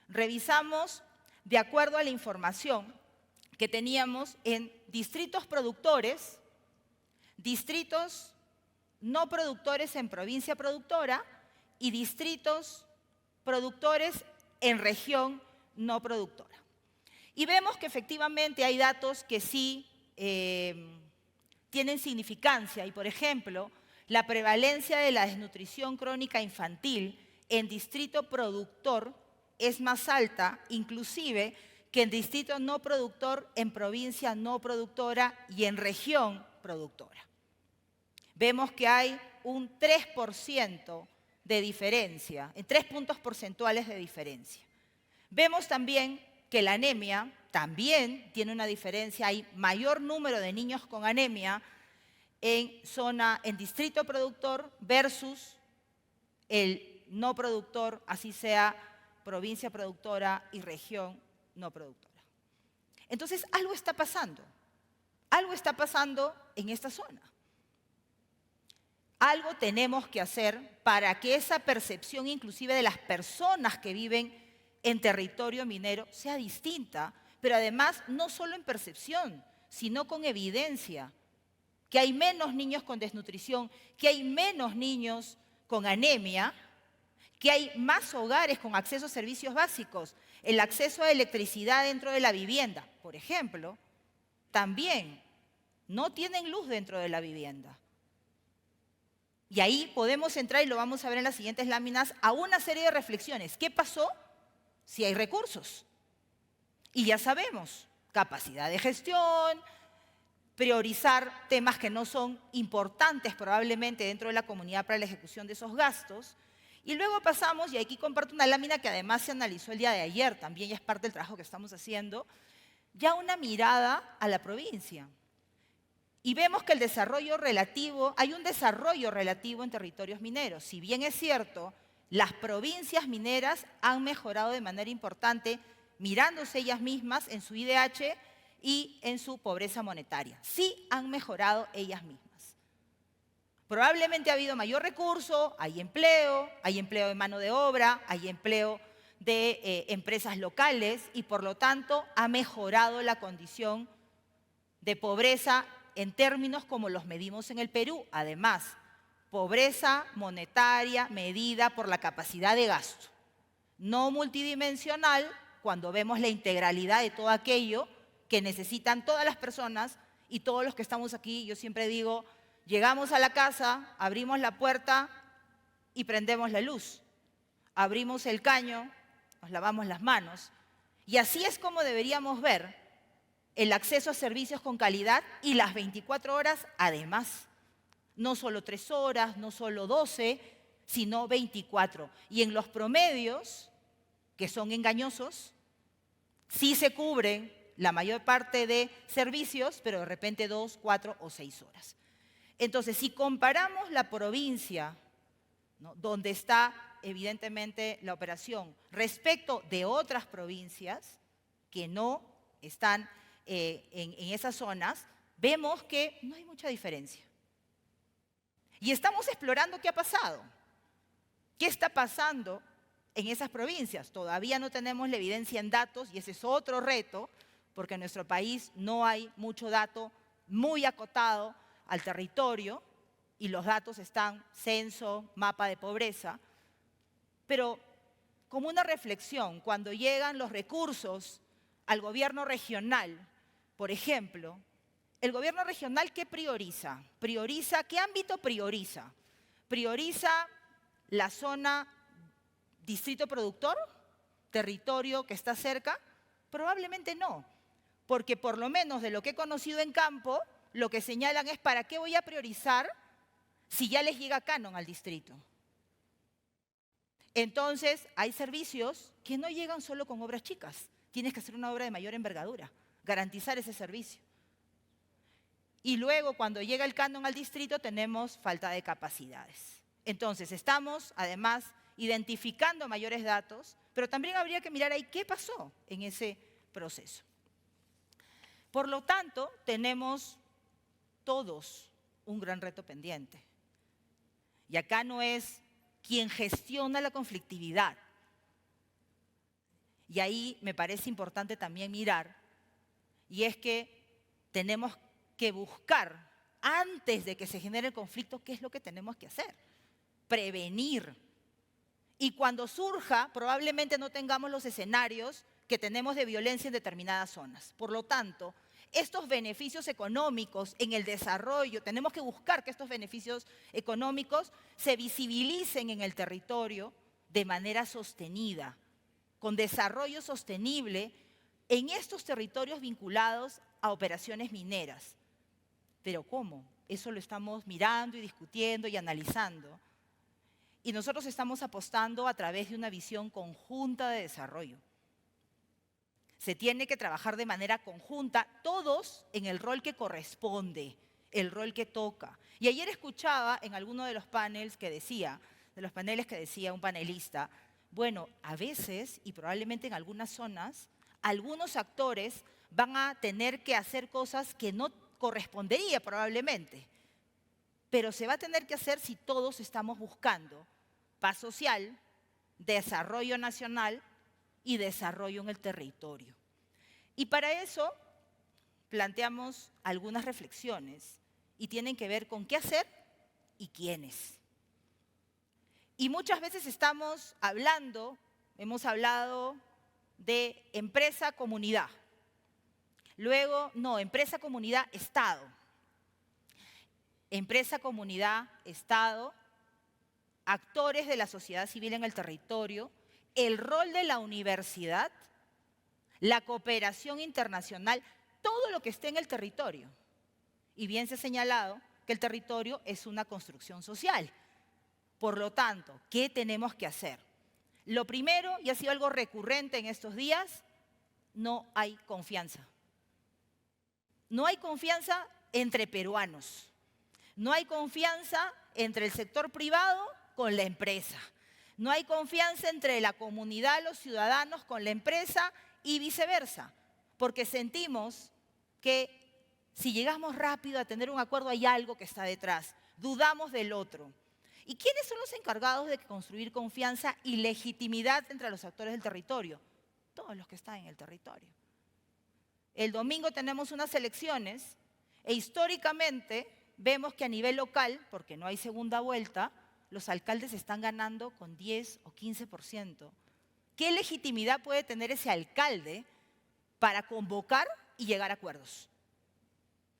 revisamos de acuerdo a la información que teníamos en distritos productores, distritos no productores en provincia productora y distritos productores en región no productora. Y vemos que efectivamente hay datos que sí tienen significancia y, por ejemplo, la prevalencia de la desnutrición crónica infantil en distrito productor es más alta, inclusive, que en distrito no productor, en provincia no productora y en región productora. Vemos que hay un 3% de diferencia, en 3 puntos porcentuales de diferencia. Vemos también que la anemia también tiene una diferencia, hay mayor número de niños con anemia en distrito productor versus el no productor, así sea provincia productora y región no productora. Entonces, algo está pasando en esta zona. Algo tenemos que hacer para que esa percepción inclusive de las personas que viven en territorio minero sea distinta, pero además no solo en percepción, sino con evidencia, que hay menos niños con desnutrición, que hay menos niños con anemia, que hay más hogares con acceso a servicios básicos, el acceso a electricidad dentro de la vivienda, por ejemplo, también no tienen luz dentro de la vivienda. Y ahí podemos entrar, y lo vamos a ver en las siguientes láminas, a una serie de reflexiones. ¿Qué pasó si hay recursos? Y ya sabemos, capacidad de gestión, priorizar temas que no son importantes probablemente dentro de la comunidad para la ejecución de esos gastos. Y luego pasamos, y aquí comparto una lámina que además se analizó el día de ayer, también ya es parte del trabajo que estamos haciendo, ya una mirada a la provincia. Y vemos que hay un desarrollo relativo en territorios mineros. Si bien es cierto, las provincias mineras han mejorado de manera importante, mirándose ellas mismas en su IDH y en su pobreza monetaria. Sí han mejorado ellas mismas. Probablemente ha habido mayor recurso, hay empleo de mano de obra, hay empleo de empresas locales y por lo tanto ha mejorado la condición de pobreza en términos como los medimos en el Perú. Además, pobreza monetaria medida por la capacidad de gasto, no multidimensional cuando vemos la integralidad de todo aquello que necesitan todas las personas y todos los que estamos aquí. Yo siempre digo, llegamos a la casa, abrimos la puerta y prendemos la luz. Abrimos el caño, nos lavamos las manos. Y así es como deberíamos ver el acceso a servicios con calidad y las 24 horas además. No solo 3 horas, no solo 12, sino 24. Y en los promedios, que son engañosos, sí se cubren la mayor parte de servicios, pero de repente 2, 4 o 6 horas. Entonces, si comparamos la provincia, ¿no?, donde está evidentemente la operación, respecto de otras provincias que no están en esas zonas, vemos que no hay mucha diferencia. Y estamos explorando qué ha pasado. ¿Qué está pasando en esas provincias? Todavía no tenemos la evidencia en datos y ese es otro reto, porque en nuestro país no hay mucho dato muy acotado al territorio y los datos están censo, mapa de pobreza. Pero como una reflexión, cuando llegan los recursos al gobierno regional, por ejemplo, el gobierno regional, ¿qué prioriza? ¿Qué ámbito prioriza? ¿Prioriza la zona distrito productor? ¿Territorio que está cerca? Probablemente no, porque por lo menos de lo que he conocido en campo, lo que señalan es ¿para qué voy a priorizar si ya les llega canon al distrito? Entonces, hay servicios que no llegan solo con obras chicas. Tienes que hacer una obra de mayor envergadura, garantizar ese servicio. Y luego, cuando llega el canon al distrito, tenemos falta de capacidades. Entonces, estamos, además, identificando mayores datos, pero también habría que mirar ahí qué pasó en ese proceso. Por lo tanto, tenemos todos un gran reto pendiente. Y acá no es quien gestiona la conflictividad. Y ahí me parece importante también mirar, y es que tenemos que buscar, antes de que se genere el conflicto, qué es lo que tenemos que hacer. Prevenir. Y cuando surja, probablemente no tengamos los escenarios que tenemos de violencia en determinadas zonas. Por lo tanto, estos beneficios económicos en el desarrollo, tenemos que buscar que estos beneficios económicos se visibilicen en el territorio de manera sostenida, con desarrollo sostenible en estos territorios vinculados a operaciones mineras. Pero ¿cómo? Eso lo estamos mirando y discutiendo y analizando. Y nosotros estamos apostando a través de una visión conjunta de desarrollo. Se tiene que trabajar de manera conjunta, todos en el rol que corresponde, el rol que toca. Y ayer escuchaba en alguno de los paneles que decía un panelista, bueno, a veces y probablemente en algunas zonas, algunos actores van a tener que hacer cosas que no correspondería probablemente, pero se va a tener que hacer si todos estamos buscando paz social, desarrollo nacional y desarrollo en el territorio. Y para eso planteamos algunas reflexiones y tienen que ver con qué hacer y quiénes. Y muchas veces hemos hablado de empresa-comunidad. Luego, no, empresa-comunidad-Estado. Empresa-comunidad-Estado, actores de la sociedad civil en el territorio, el rol de la universidad, la cooperación internacional, todo lo que esté en el territorio. Y bien se ha señalado que el territorio es una construcción social. Por lo tanto, ¿qué tenemos que hacer? Lo primero, y ha sido algo recurrente en estos días, no hay confianza. No hay confianza entre peruanos. No hay confianza entre el sector privado con la empresa. No hay confianza entre la comunidad, los ciudadanos con la empresa y viceversa. Porque sentimos que si llegamos rápido a tener un acuerdo hay algo que está detrás. Dudamos del otro. ¿Y quiénes son los encargados de construir confianza y legitimidad entre los actores del territorio? Todos los que están en el territorio. El domingo tenemos unas elecciones e históricamente vemos que a nivel local, porque no hay segunda vuelta, los alcaldes están ganando con 10 o 15%. ¿Qué legitimidad puede tener ese alcalde para convocar y llegar a acuerdos?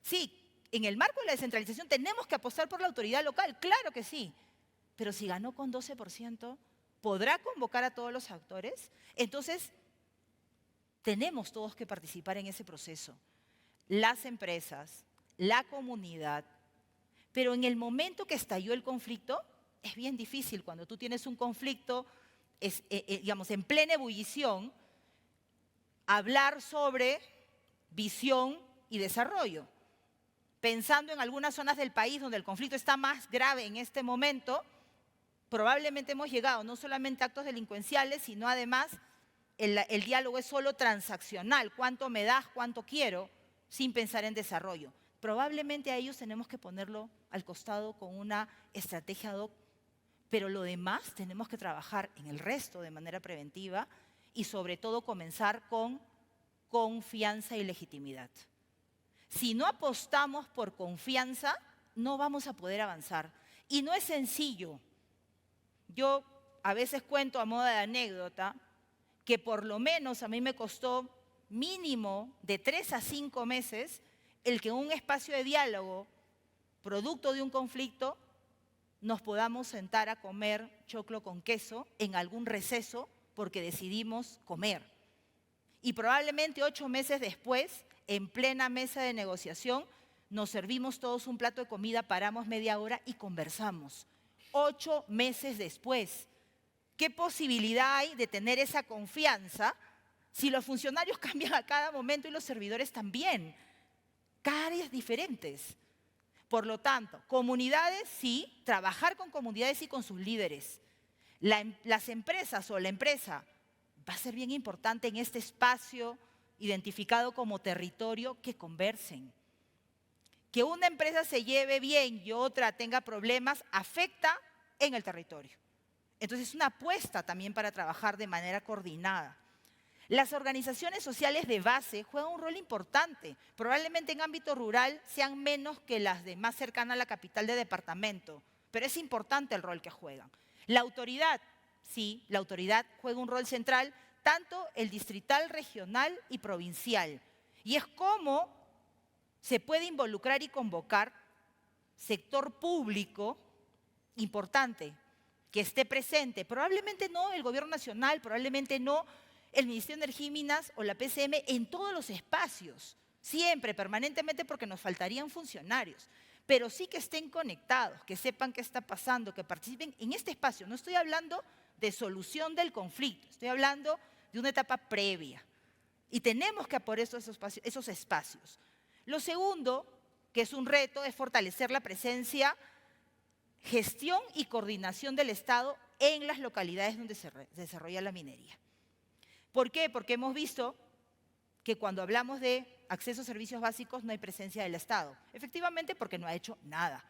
Sí, en el marco de la descentralización tenemos que apostar por la autoridad local, claro que sí. Pero si ganó con 12%, ¿podrá convocar a todos los actores? Entonces, tenemos todos que participar en ese proceso. Las empresas, la comunidad. Pero en el momento que estalló el conflicto, es bien difícil cuando tú tienes un conflicto, digamos, en plena ebullición, hablar sobre visión y desarrollo. Pensando en algunas zonas del país donde el conflicto está más grave en este momento, probablemente hemos llegado no solamente a actos delincuenciales, sino además el diálogo es solo transaccional. ¿Cuánto me das? ¿Cuánto quiero? Sin pensar en desarrollo. Probablemente a ellos tenemos que ponerlo al costado con una estrategia ad hoc, pero lo demás tenemos que trabajar en el resto de manera preventiva y sobre todo comenzar con confianza y legitimidad. Si no apostamos por confianza, no vamos a poder avanzar. Y no es sencillo. Yo a veces cuento a modo de anécdota que por lo menos a mí me costó mínimo de 3 a 5 meses el que en un espacio de diálogo, producto de un conflicto, nos podamos sentar a comer choclo con queso en algún receso porque decidimos comer. Y probablemente 8 meses después, en plena mesa de negociación, nos servimos todos un plato de comida, paramos media hora y conversamos. 8 meses después. ¿Qué posibilidad hay de tener esa confianza si los funcionarios cambian a cada momento y los servidores también? Cada áreas diferentes. Por lo tanto, comunidades sí, trabajar con comunidades y con sus líderes. Las empresas o la empresa va a ser bien importante en este espacio identificado como territorio que conversen. Que una empresa se lleve bien y otra tenga problemas afecta en el territorio. Entonces es una apuesta también para trabajar de manera coordinada. Las organizaciones sociales de base juegan un rol importante. Probablemente en ámbito rural sean menos que las de más cercanas a la capital de departamento, pero es importante el rol que juegan. La autoridad, sí, la autoridad juega un rol central, tanto el distrital, regional y provincial. Y es cómo se puede involucrar y convocar sector público importante que esté presente. Probablemente no el gobierno nacional, probablemente no el Ministerio de Energía y Minas o la PCM en todos los espacios, siempre, permanentemente, porque nos faltarían funcionarios, pero sí que estén conectados, que sepan qué está pasando, que participen en este espacio. No estoy hablando de solución del conflicto, estoy hablando de una etapa previa y tenemos que apoyar esos espacios. Lo segundo, que es un reto, es fortalecer la presencia, gestión y coordinación del Estado en las localidades donde se desarrolla la minería. ¿Por qué? Porque hemos visto que cuando hablamos de acceso a servicios básicos no hay presencia del Estado. Efectivamente, porque no ha hecho nada.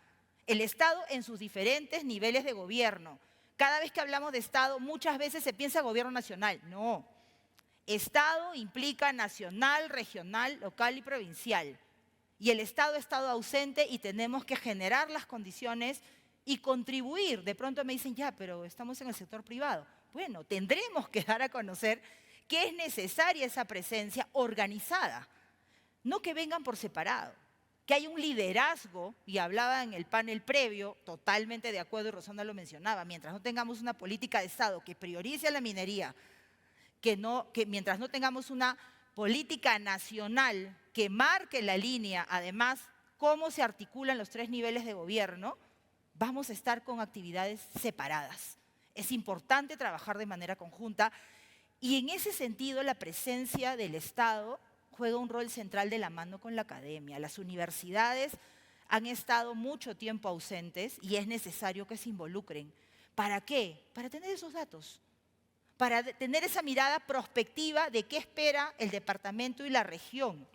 El Estado en sus diferentes niveles de gobierno. Cada vez que hablamos de Estado, muchas veces se piensa gobierno nacional. No. Estado implica nacional, regional, local y provincial. Y el Estado ha estado ausente y tenemos que generar las condiciones y contribuir. De pronto me dicen, ya, pero estamos en el sector privado. Bueno, tendremos que dar a conocer que es necesaria esa presencia organizada. No que vengan por separado, que hay un liderazgo, y hablaba en el panel previo, totalmente de acuerdo, y Rosana lo mencionaba, mientras no tengamos una política de Estado que priorice a la minería, que mientras no tengamos una política nacional que marque la línea, además, cómo se articulan los 3 niveles de gobierno, vamos a estar con actividades separadas. Es importante trabajar de manera conjunta y en ese sentido la presencia del Estado juega un rol central de la mano con la academia. Las universidades han estado mucho tiempo ausentes y es necesario que se involucren. ¿Para qué? Para tener esos datos, para tener esa mirada prospectiva de qué espera el departamento y la región,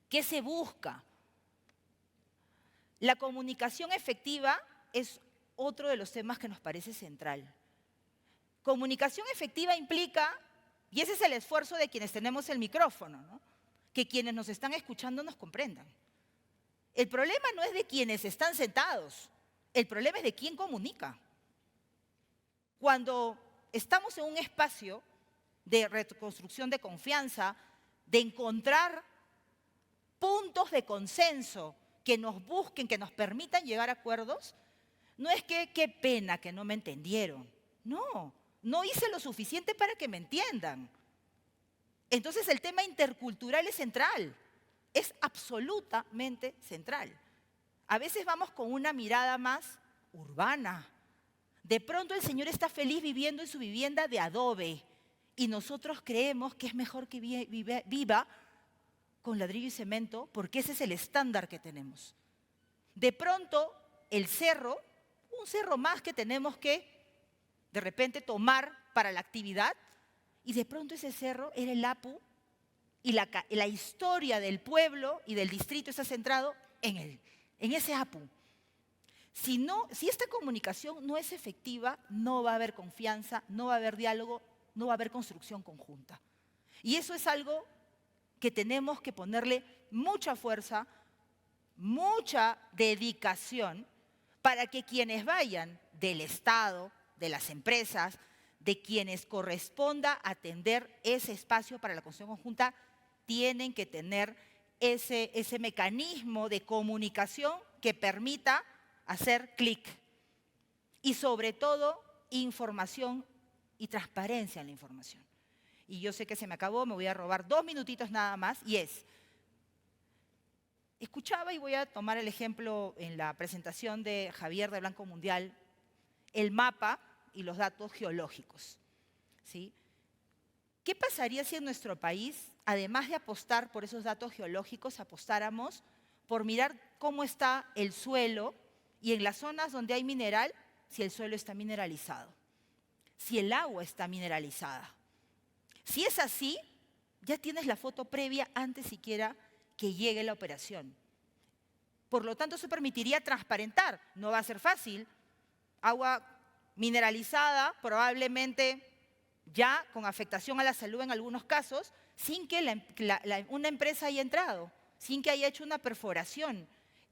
qué se busca. La comunicación efectiva es otro de los temas que nos parece central. Comunicación efectiva implica, y ese es el esfuerzo de quienes tenemos el micrófono, ¿no?, que quienes nos están escuchando nos comprendan. El problema no es de quienes están sentados, el problema es de quién comunica. Cuando estamos en un espacio de reconstrucción de confianza, de encontrar puntos de consenso que nos busquen, que nos permitan llegar a acuerdos. No es que qué pena que no me entendieron. No, no hice lo suficiente para que me entiendan. Entonces el tema intercultural es central, es absolutamente central. A veces vamos con una mirada más urbana. De pronto el señor está feliz viviendo en su vivienda de adobe y nosotros creemos que es mejor que viva con ladrillo y cemento porque ese es el estándar que tenemos. De pronto el cerro, un cerro más que tenemos que de repente tomar para la actividad, y de pronto ese cerro era el Apu y la historia del pueblo y del distrito está centrado en ese Apu. Si esta comunicación no es efectiva, no va a haber confianza, no va a haber diálogo, no va a haber construcción conjunta. Y eso es algo que tenemos que ponerle mucha fuerza, mucha dedicación, para que quienes vayan del Estado, de las empresas, de quienes corresponda atender ese espacio para la construcción conjunta, tienen que tener ese mecanismo de comunicación que permita hacer clic. Y sobre todo, información y transparencia en la información. Y yo sé que se me acabó, me voy a robar 2 minutitos nada más, y escuchaba, y voy a tomar el ejemplo en la presentación de Javier de Blanco Mundial, el mapa y los datos geológicos, ¿sí? ¿Qué pasaría si en nuestro país, además de apostar por esos datos geológicos, apostáramos por mirar cómo está el suelo y en las zonas donde hay mineral, si el suelo está mineralizado, si el agua está mineralizada? Si es así, ya tienes la foto previa antes siquiera que llegue la operación. Por lo tanto, eso permitiría transparentar. No va a ser fácil. Agua mineralizada, probablemente ya con afectación a la salud en algunos casos, sin que una empresa haya entrado, sin que haya hecho una perforación.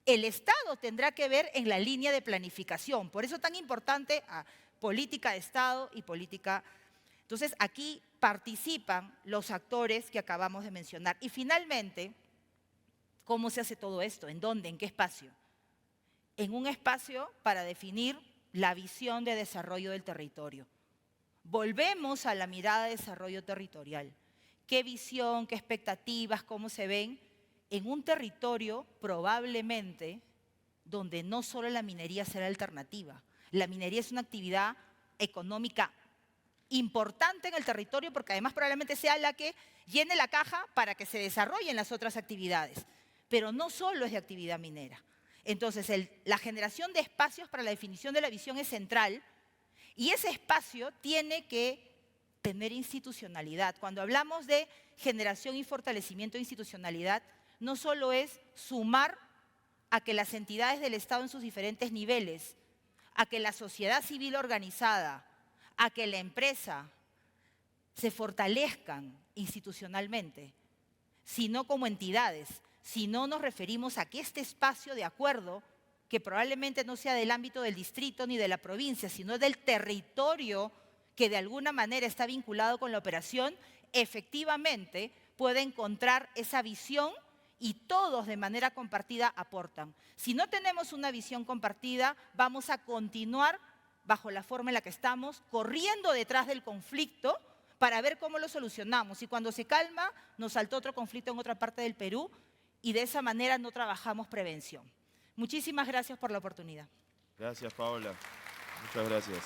El Estado tendrá que ver en la línea de planificación. Por eso es tan importante política de Estado y política. Entonces, aquí participan los actores que acabamos de mencionar. Y finalmente, ¿cómo se hace todo esto? ¿En dónde? ¿En qué espacio? En un espacio para definir la visión de desarrollo del territorio. Volvemos a la mirada de desarrollo territorial. ¿Qué visión, qué expectativas, cómo se ven en un territorio probablemente donde no solo la minería será alternativa? La minería es una actividad económica importante en el territorio porque además probablemente sea la que llene la caja para que se desarrollen las otras actividades. Pero no solo es de actividad minera. Entonces, la generación de espacios para la definición de la visión es central y ese espacio tiene que tener institucionalidad. Cuando hablamos de generación y fortalecimiento de institucionalidad, no solo es sumar a que las entidades del Estado en sus diferentes niveles, a que la sociedad civil organizada, a que la empresa se fortalezcan institucionalmente, sino como entidades. Si no nos referimos a que este espacio de acuerdo, que probablemente no sea del ámbito del distrito ni de la provincia, sino del territorio que de alguna manera está vinculado con la operación, efectivamente puede encontrar esa visión y todos de manera compartida aportan. Si no tenemos una visión compartida, vamos a continuar bajo la forma en la que estamos, corriendo detrás del conflicto para ver cómo lo solucionamos. Y cuando se calma, nos saltó otro conflicto en otra parte del Perú y de esa manera no trabajamos prevención. Muchísimas gracias por la oportunidad. Gracias, Paola. Muchas gracias.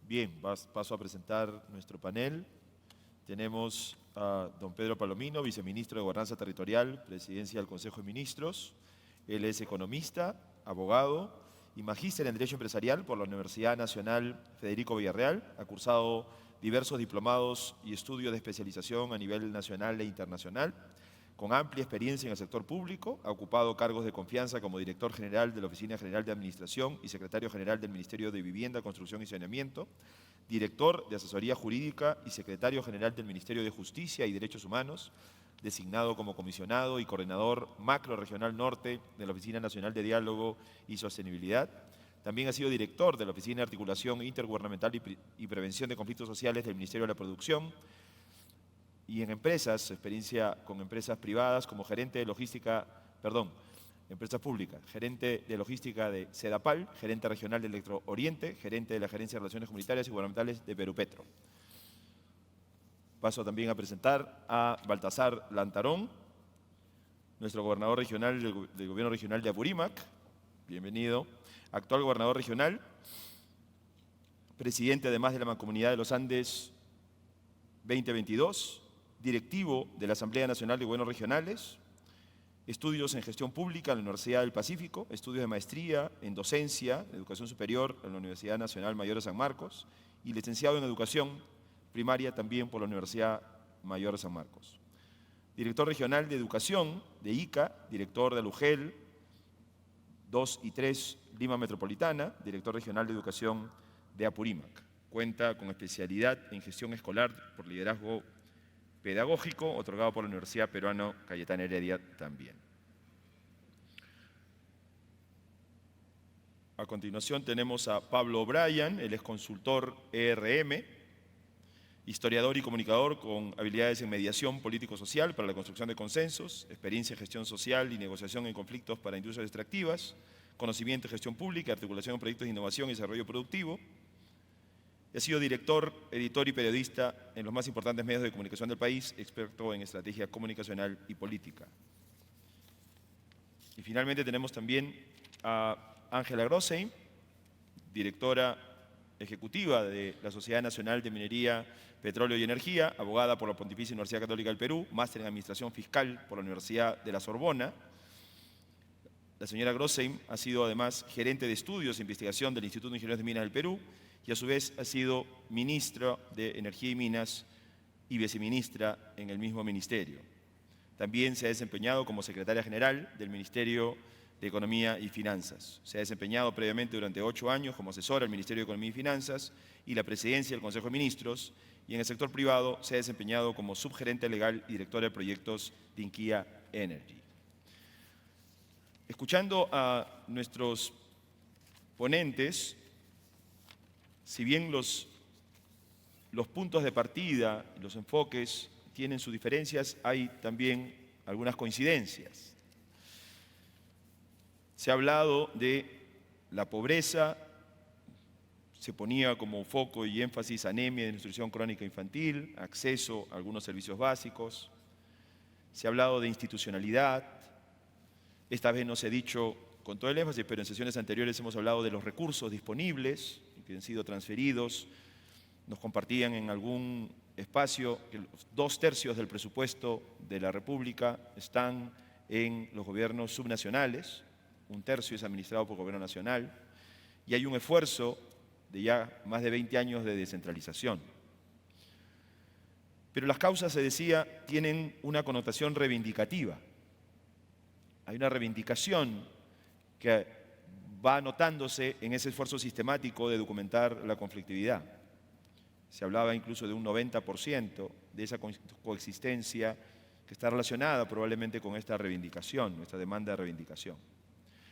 Bien, paso a presentar nuestro panel. Tenemos a don Pedro Palomino, viceministro de Gobernanza Territorial, Presidencia del Consejo de Ministros. Él es economista, abogado y magíster en Derecho Empresarial por la Universidad Nacional Federico Villarreal. Ha cursado diversos diplomados y estudios de especialización a nivel nacional e internacional. Con amplia experiencia en el sector público, ha ocupado cargos de confianza como director general de la Oficina General de Administración y secretario general del Ministerio de Vivienda, Construcción y Saneamiento, director de Asesoría Jurídica y secretario general del Ministerio de Justicia y Derechos Humanos, designado como comisionado y coordinador macro regional norte de la Oficina Nacional de Diálogo y Sostenibilidad. También ha sido director de la Oficina de Articulación Intergubernamental y Prevención de Conflictos Sociales del Ministerio de la Producción. Y en empresas, experiencia con empresas privadas como gerente de logística, empresas públicas, gerente de logística de Sedapal, gerente regional de Electro Oriente, gerente de la Gerencia de Relaciones Comunitarias y Gubernamentales de Perú Petro. Paso también a presentar a Baltasar Lantarón, nuestro gobernador regional del Gobierno Regional de Apurímac. Bienvenido. Actual gobernador regional, presidente además de la Mancomunidad de los Andes 2022, directivo de la Asamblea Nacional de Gobiernos Regionales, estudios en gestión pública en la Universidad del Pacífico, estudios de maestría en docencia, educación superior en la Universidad Nacional Mayor de San Marcos y licenciado en educación primaria también por la Universidad Mayor de San Marcos. Director regional de educación de ICA, director de UGEL 2 y 3 Lima Metropolitana, director regional de educación de Apurímac. Cuenta con especialidad en gestión escolar por liderazgo pedagógico, otorgado por la Universidad Peruana Cayetana Heredia también. A continuación tenemos a Pablo O'Brien, él es consultor ERM, historiador y comunicador con habilidades en mediación político-social para la construcción de consensos, experiencia en gestión social y negociación en conflictos para industrias extractivas, conocimiento en gestión pública, articulación en proyectos de innovación y desarrollo productivo. Ha sido director, editor y periodista en los más importantes medios de comunicación del país, experto en estrategia comunicacional y política. Y finalmente tenemos también a Ángela Grossein, directora ejecutiva de la Sociedad Nacional de Minería, Petróleo y Energía, abogada por la Pontificia Universidad Católica del Perú, máster en Administración Fiscal por la Universidad de la Sorbona. La señora Grossein ha sido además gerente de estudios e investigación del Instituto de Ingenieros de Minas del Perú y a su vez ha sido ministra de Energía y Minas y viceministra en el mismo ministerio. También se ha desempeñado como secretaria general del Ministerio de Economía y Finanzas. Se ha desempeñado previamente durante 8 años como asesora del Ministerio de Economía y Finanzas y la presidencia del Consejo de Ministros, y en el sector privado se ha desempeñado como subgerente legal y directora de proyectos de Inquia Energy. Escuchando a nuestros ponentes, si bien los puntos de partida, los enfoques tienen sus diferencias, hay también algunas coincidencias. Se ha hablado de la pobreza, se ponía como foco y énfasis anemia y desnutrición crónica infantil, acceso a algunos servicios básicos. Se ha hablado de institucionalidad. Esta vez no se ha dicho con todo el énfasis, pero en sesiones anteriores hemos hablado de los recursos disponibles que han sido transferidos. Nos compartían en algún espacio que 2/3 del presupuesto de la República están en los gobiernos subnacionales, 1/3 es administrado por el gobierno nacional, y hay un esfuerzo de ya más de 20 años de descentralización. Pero las causas, se decía, tienen una connotación reivindicativa. Hay una reivindicación que va anotándose en ese esfuerzo sistemático de documentar la conflictividad. Se hablaba incluso de un 90% de esa coexistencia que está relacionada probablemente con esta reivindicación, esta demanda de reivindicación.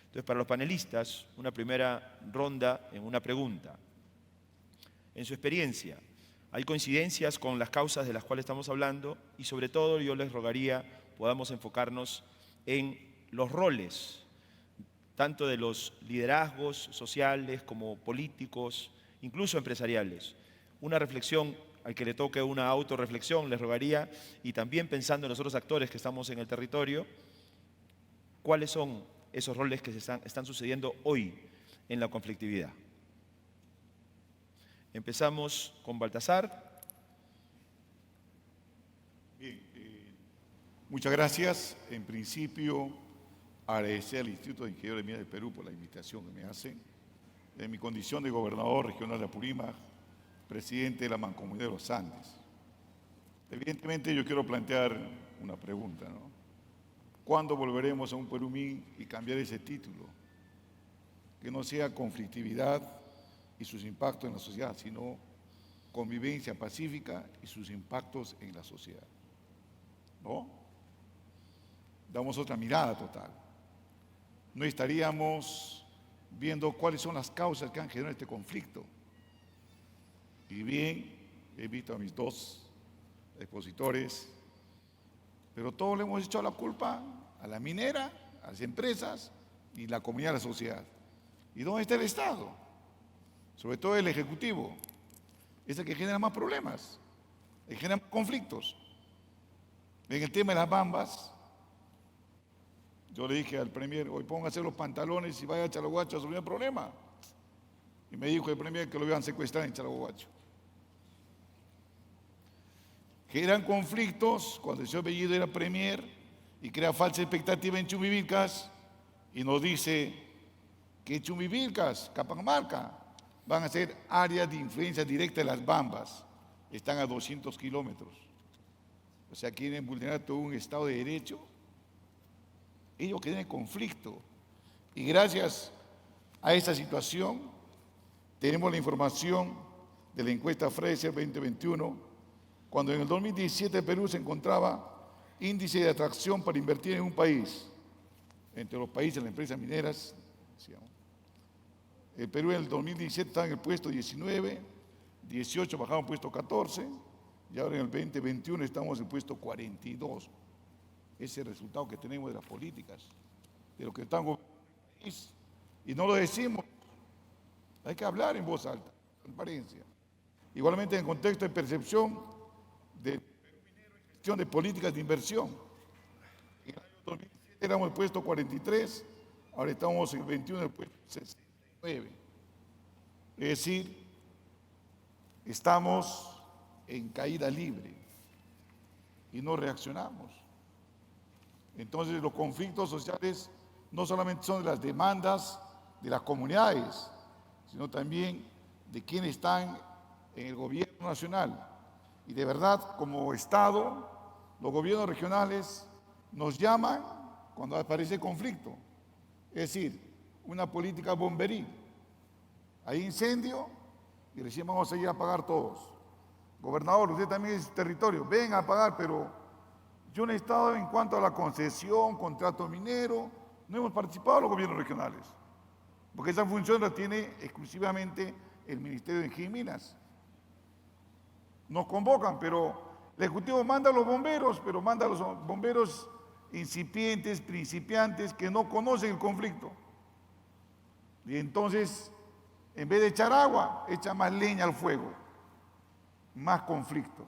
Entonces, para los panelistas, una primera ronda en una pregunta. En su experiencia, ¿hay coincidencias con las causas de las cuales estamos hablando? Y sobre todo, yo les rogaría podamos enfocarnos en los roles, tanto de los liderazgos sociales como políticos, incluso empresariales. Una reflexión al que le toque una autorreflexión, les rogaría, y también pensando en los otros actores que estamos en el territorio, ¿cuáles son esos roles que están sucediendo hoy en la conflictividad? Empezamos con Baltasar. Bien, muchas gracias. En principio, agradecer al Instituto de Ingenieros de Minas del Perú por la invitación que me hacen. En mi condición de gobernador regional de Apurímac, presidente de la Mancomunidad de los Andes. Evidentemente yo quiero plantear una pregunta, ¿no? ¿Cuándo volveremos a un Perumín y cambiar ese título? Que no sea conflictividad y sus impactos en la sociedad, sino convivencia pacífica y sus impactos en la sociedad, ¿no? damos otra mirada total. No estaríamos viendo cuáles son las causas que han generado este conflicto. Y bien, he visto a mis dos expositores, pero todos le hemos echado la culpa a la minera, a las empresas y la comunidad de la sociedad. ¿Y dónde está el Estado? Sobre todo el Ejecutivo. Es el que genera más problemas, el que genera más conflictos. En el tema de las bambas, yo le dije al Premier, hoy póngase los pantalones y vaya a Chalahuacho a resolver el problema. Y me dijo el Premier que lo iban a secuestrar en Chalahuacho. Generan conflictos cuando el señor Bellido era Premier y crea falsa expectativa en Chumbivilcas y nos dice que Chumbivilcas, Capamarca, van a ser áreas de influencia directa de las bambas. Están a 200 kilómetros. O sea, quieren vulnerar todo un Estado de Derecho. Ellos quedan en conflicto. Y gracias a esta situación, tenemos la información de la encuesta Fraser 2021, cuando en el 2017 Perú se encontraba índice de atracción para invertir en un país. Entre los países, las empresas mineras, decíamos. El Perú en el 2017 estaba en el puesto 19, 18 bajamos al puesto 14, y ahora en el 2021 estamos en el puesto 42. Ese es el resultado que tenemos de las políticas, de lo que están gobernando el país. Y no lo decimos, hay que hablar en voz alta, transparencia. Igualmente en el contexto de percepción de gestión de políticas de inversión. En el año 2017 éramos el puesto 43, ahora estamos en el 21 en el puesto 69. Es decir, estamos en caída libre y no reaccionamos. Entonces los conflictos sociales no solamente son de las demandas de las comunidades, sino también de quienes están en el gobierno nacional. Y de verdad, como Estado, los gobiernos regionales nos llaman cuando aparece conflicto. Es decir, una política bomberí. Hay incendio y recién vamos a ir a pagar todos. Gobernador, usted también es territorio, ven a pagar, pero yo en el Estado, en cuanto a la concesión, contrato minero, no hemos participado los gobiernos regionales, porque esa función la tiene exclusivamente el Ministerio de Energía y Minas. Nos convocan, pero el Ejecutivo manda a los bomberos, pero manda a los bomberos incipientes, principiantes, que no conocen el conflicto. Y entonces, en vez de echar agua, echa más leña al fuego, más conflicto.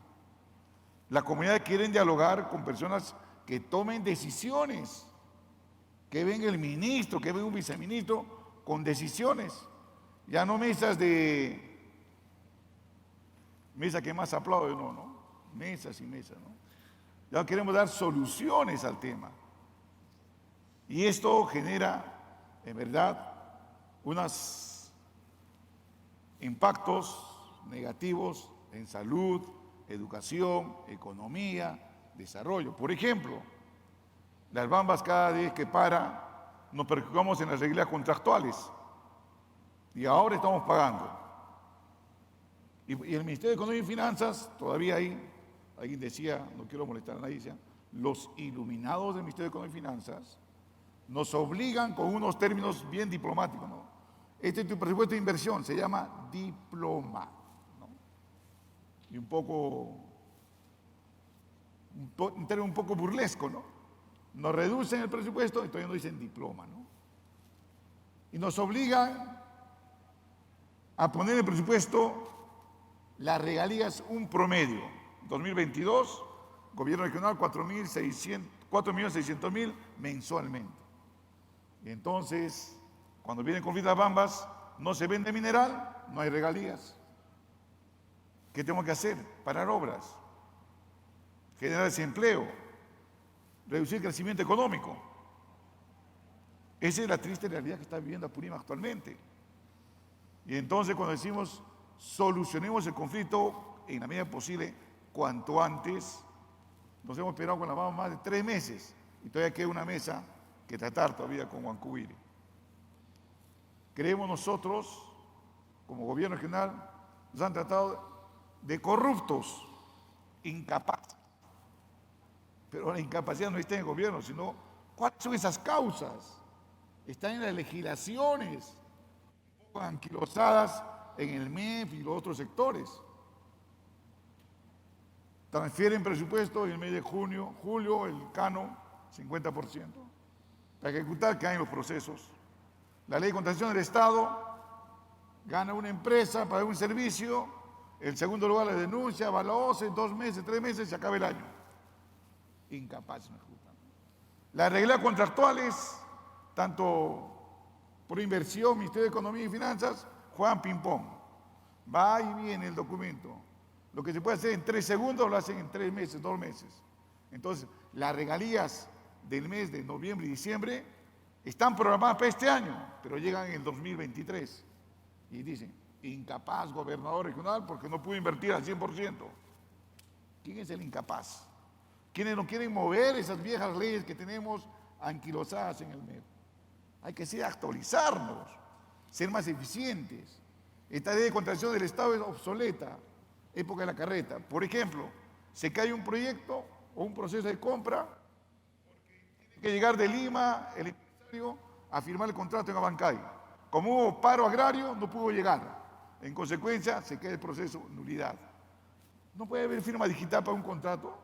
Las comunidades quieren dialogar con personas que tomen decisiones, que venga el ministro, que venga un viceministro con decisiones, ya no mesas que más aplauden, no, mesas y mesas, ¿no? Ya queremos dar soluciones al tema. Y esto genera, en verdad, unos impactos negativos en salud, educación, economía, desarrollo. Por ejemplo, las bambas cada vez que para, nos perjudicamos en las reglas contractuales. Y ahora estamos pagando. Y el Ministerio de Economía y Finanzas, todavía ahí, alguien decía, no quiero molestar a nadie, decía, los iluminados del Ministerio de Economía y Finanzas nos obligan con unos términos bien diplomáticos, ¿no? Este es tu presupuesto de inversión, se llama diploma, ¿no? Y un término un poco burlesco, ¿no? Nos reducen el presupuesto y todavía no dicen diploma, ¿no? Y nos obligan a poner en el presupuesto las regalías un promedio. 2022, gobierno regional, 4.600.000 mensualmente. Y entonces, cuando vienen conflictos de bambas, no se vende mineral, no hay regalías. ¿Qué tenemos que hacer? Parar obras, generar desempleo, reducir el crecimiento económico. Esa es la triste realidad que está viviendo Apurímac actualmente. Y entonces cuando decimos solucionemos el conflicto en la medida posible, cuanto antes, nos hemos esperado con la mano más de 3 meses y todavía queda una mesa que tratar todavía con Huancubiri. Creemos nosotros, como gobierno regional, nos han tratado de corruptos, incapaces. Pero la incapacidad no está en el gobierno, sino ¿Cuáles son esas causas? Están en las legislaciones, un poco anquilosadas en el MEF y los otros sectores. Transfieren presupuesto en el mes de julio, el cano, 50%. Para ejecutar caen los procesos. La ley de contratación del Estado, gana una empresa para un servicio, en segundo lugar la denuncia, va a la OCE, 2 meses, 3 meses, se acaba el año. Incapaces de ejecutar. Las reglas contractuales, tanto por inversión, Ministerio de Economía y Finanzas, juegan ping-pong. Va y viene el documento. Lo que se puede hacer en 3 segundos lo hacen en 3 meses, 2 meses. Entonces, las regalías del mes de noviembre y diciembre están programadas para este año, pero llegan en el 2023. Y dicen, incapaz gobernador regional porque no pudo invertir al 100%. ¿Quién es el incapaz? ¿Quiénes no quieren mover esas viejas leyes que tenemos anquilosadas en el MEF? Hay que actualizarnos, ser más eficientes. Esta ley de contratación del Estado es obsoleta, época de la carreta. Por ejemplo, se cae un proyecto o un proceso de compra porque tiene que llegar de Lima el empresario a firmar el contrato en Abancay. Como hubo paro agrario, no pudo llegar. En consecuencia, se queda el proceso nulidad. ¿No puede haber firma digital para un contrato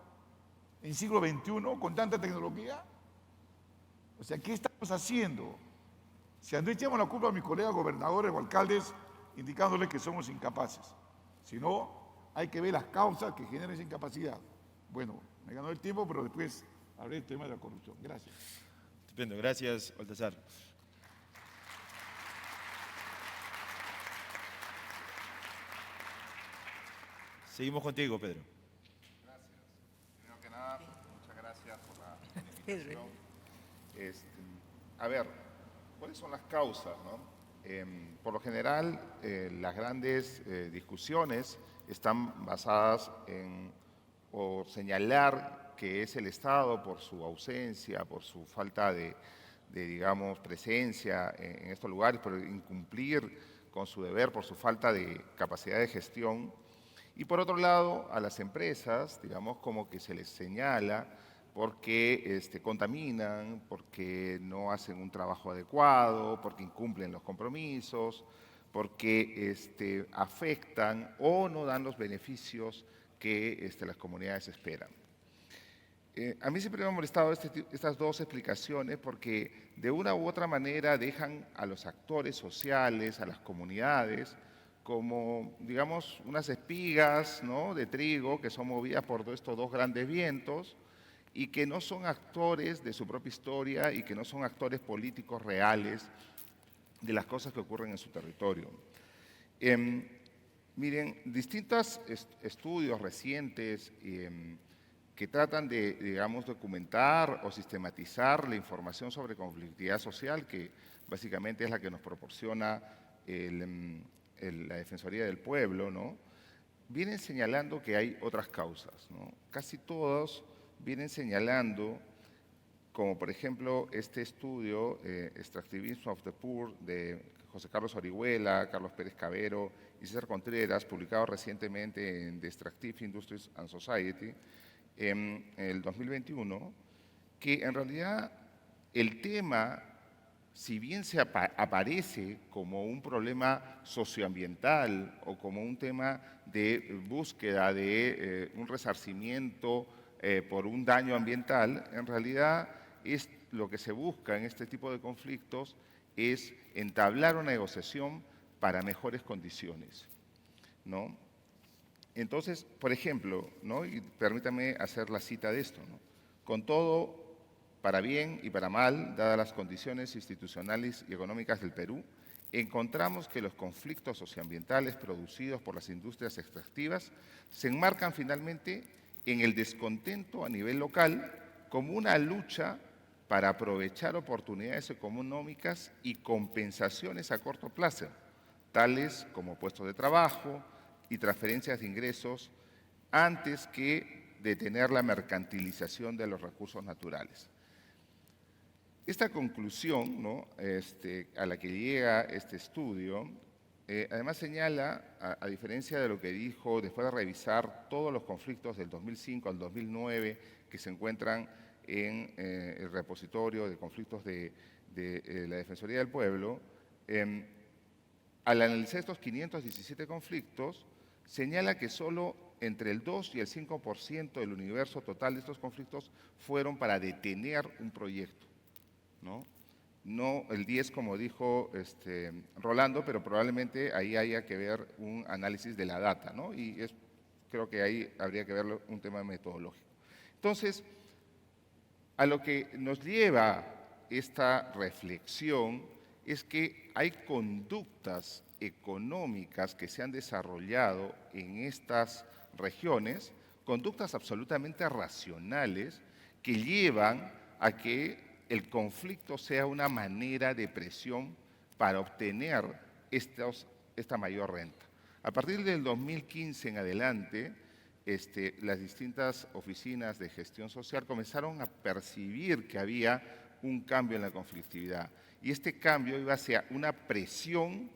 en siglo XXI con tanta tecnología? O sea, ¿qué estamos haciendo? Si no echamos la culpa a mis colegas gobernadores o alcaldes indicándoles que somos incapaces. Si no, hay que ver las causas que generan esa incapacidad. Bueno, me ganó el tiempo, pero después hablé del tema de la corrupción. Gracias. Estupendo, gracias, Baltasar. Seguimos contigo, Pedro. Gracias. Primero que nada, muchas gracias por la invitación. A ver, ¿cuáles son las causas, no? Por lo general, las grandes discusiones están basadas en o señalar que es el Estado por su ausencia, por su falta de digamos, presencia en estos lugares, por incumplir con su deber, por su falta de capacidad de gestión. Y por otro lado, a las empresas, digamos, como que se les señala porque contaminan, porque no hacen un trabajo adecuado, porque incumplen los compromisos, porque afectan o no dan los beneficios que las comunidades esperan. A mí siempre me han molestado estas dos explicaciones porque de una u otra manera dejan a los actores sociales, a las comunidades, como, digamos, unas espigas, ¿no?, de trigo que son movidas por estos dos grandes vientos y que no son actores de su propia historia y que no son actores políticos reales de las cosas que ocurren en su territorio. Miren, distintos estudios recientes que tratan de, digamos, documentar o sistematizar la información sobre conflictividad social, que básicamente es la que nos proporciona la Defensoría del Pueblo, ¿no?, vienen señalando que hay otras causas, ¿no? Casi todos vienen señalando, como por ejemplo este estudio, Extractivism of the Poor, de José Carlos Orihuela, Carlos Pérez Cavero y César Contreras, publicado recientemente en The Extractive Industries and Society, en el 2021, que en realidad el tema, si bien se aparece como un problema socioambiental o como un tema de búsqueda de un resarcimiento por un daño ambiental, en realidad es lo que se busca en este tipo de conflictos es entablar una negociación para mejores condiciones, ¿no? Entonces, por ejemplo, ¿no?, y permítame hacer la cita de esto, ¿no?, con todo, para bien y para mal, dadas las condiciones institucionales y económicas del Perú, encontramos que los conflictos socioambientales producidos por las industrias extractivas se enmarcan finalmente en el descontento a nivel local como una lucha para aprovechar oportunidades económicas y compensaciones a corto plazo, tales como puestos de trabajo y transferencias de ingresos, antes que detener la mercantilización de los recursos naturales. Esta conclusión, ¿no?, a la que llega este estudio, además señala, a diferencia de lo que dijo después de revisar todos los conflictos del 2005 al 2009 que se encuentran en el repositorio de conflictos de la Defensoría del Pueblo, al analizar estos 517 conflictos, señala que solo entre el 2 y el 5% del universo total de estos conflictos fueron para detener un proyecto, ¿no? No el 10, como dijo Rolando, pero probablemente ahí haya que ver un análisis de la data, ¿no? Y creo que ahí habría que verlo un tema metodológico. Entonces, a lo que nos lleva esta reflexión es que hay conductas económicas que se han desarrollado en estas regiones, conductas absolutamente racionales que llevan a que el conflicto sea una manera de presión para obtener esta mayor renta. A partir del 2015 en adelante, las distintas oficinas de gestión social comenzaron a percibir que había un cambio en la conflictividad. Y este cambio iba hacia una presión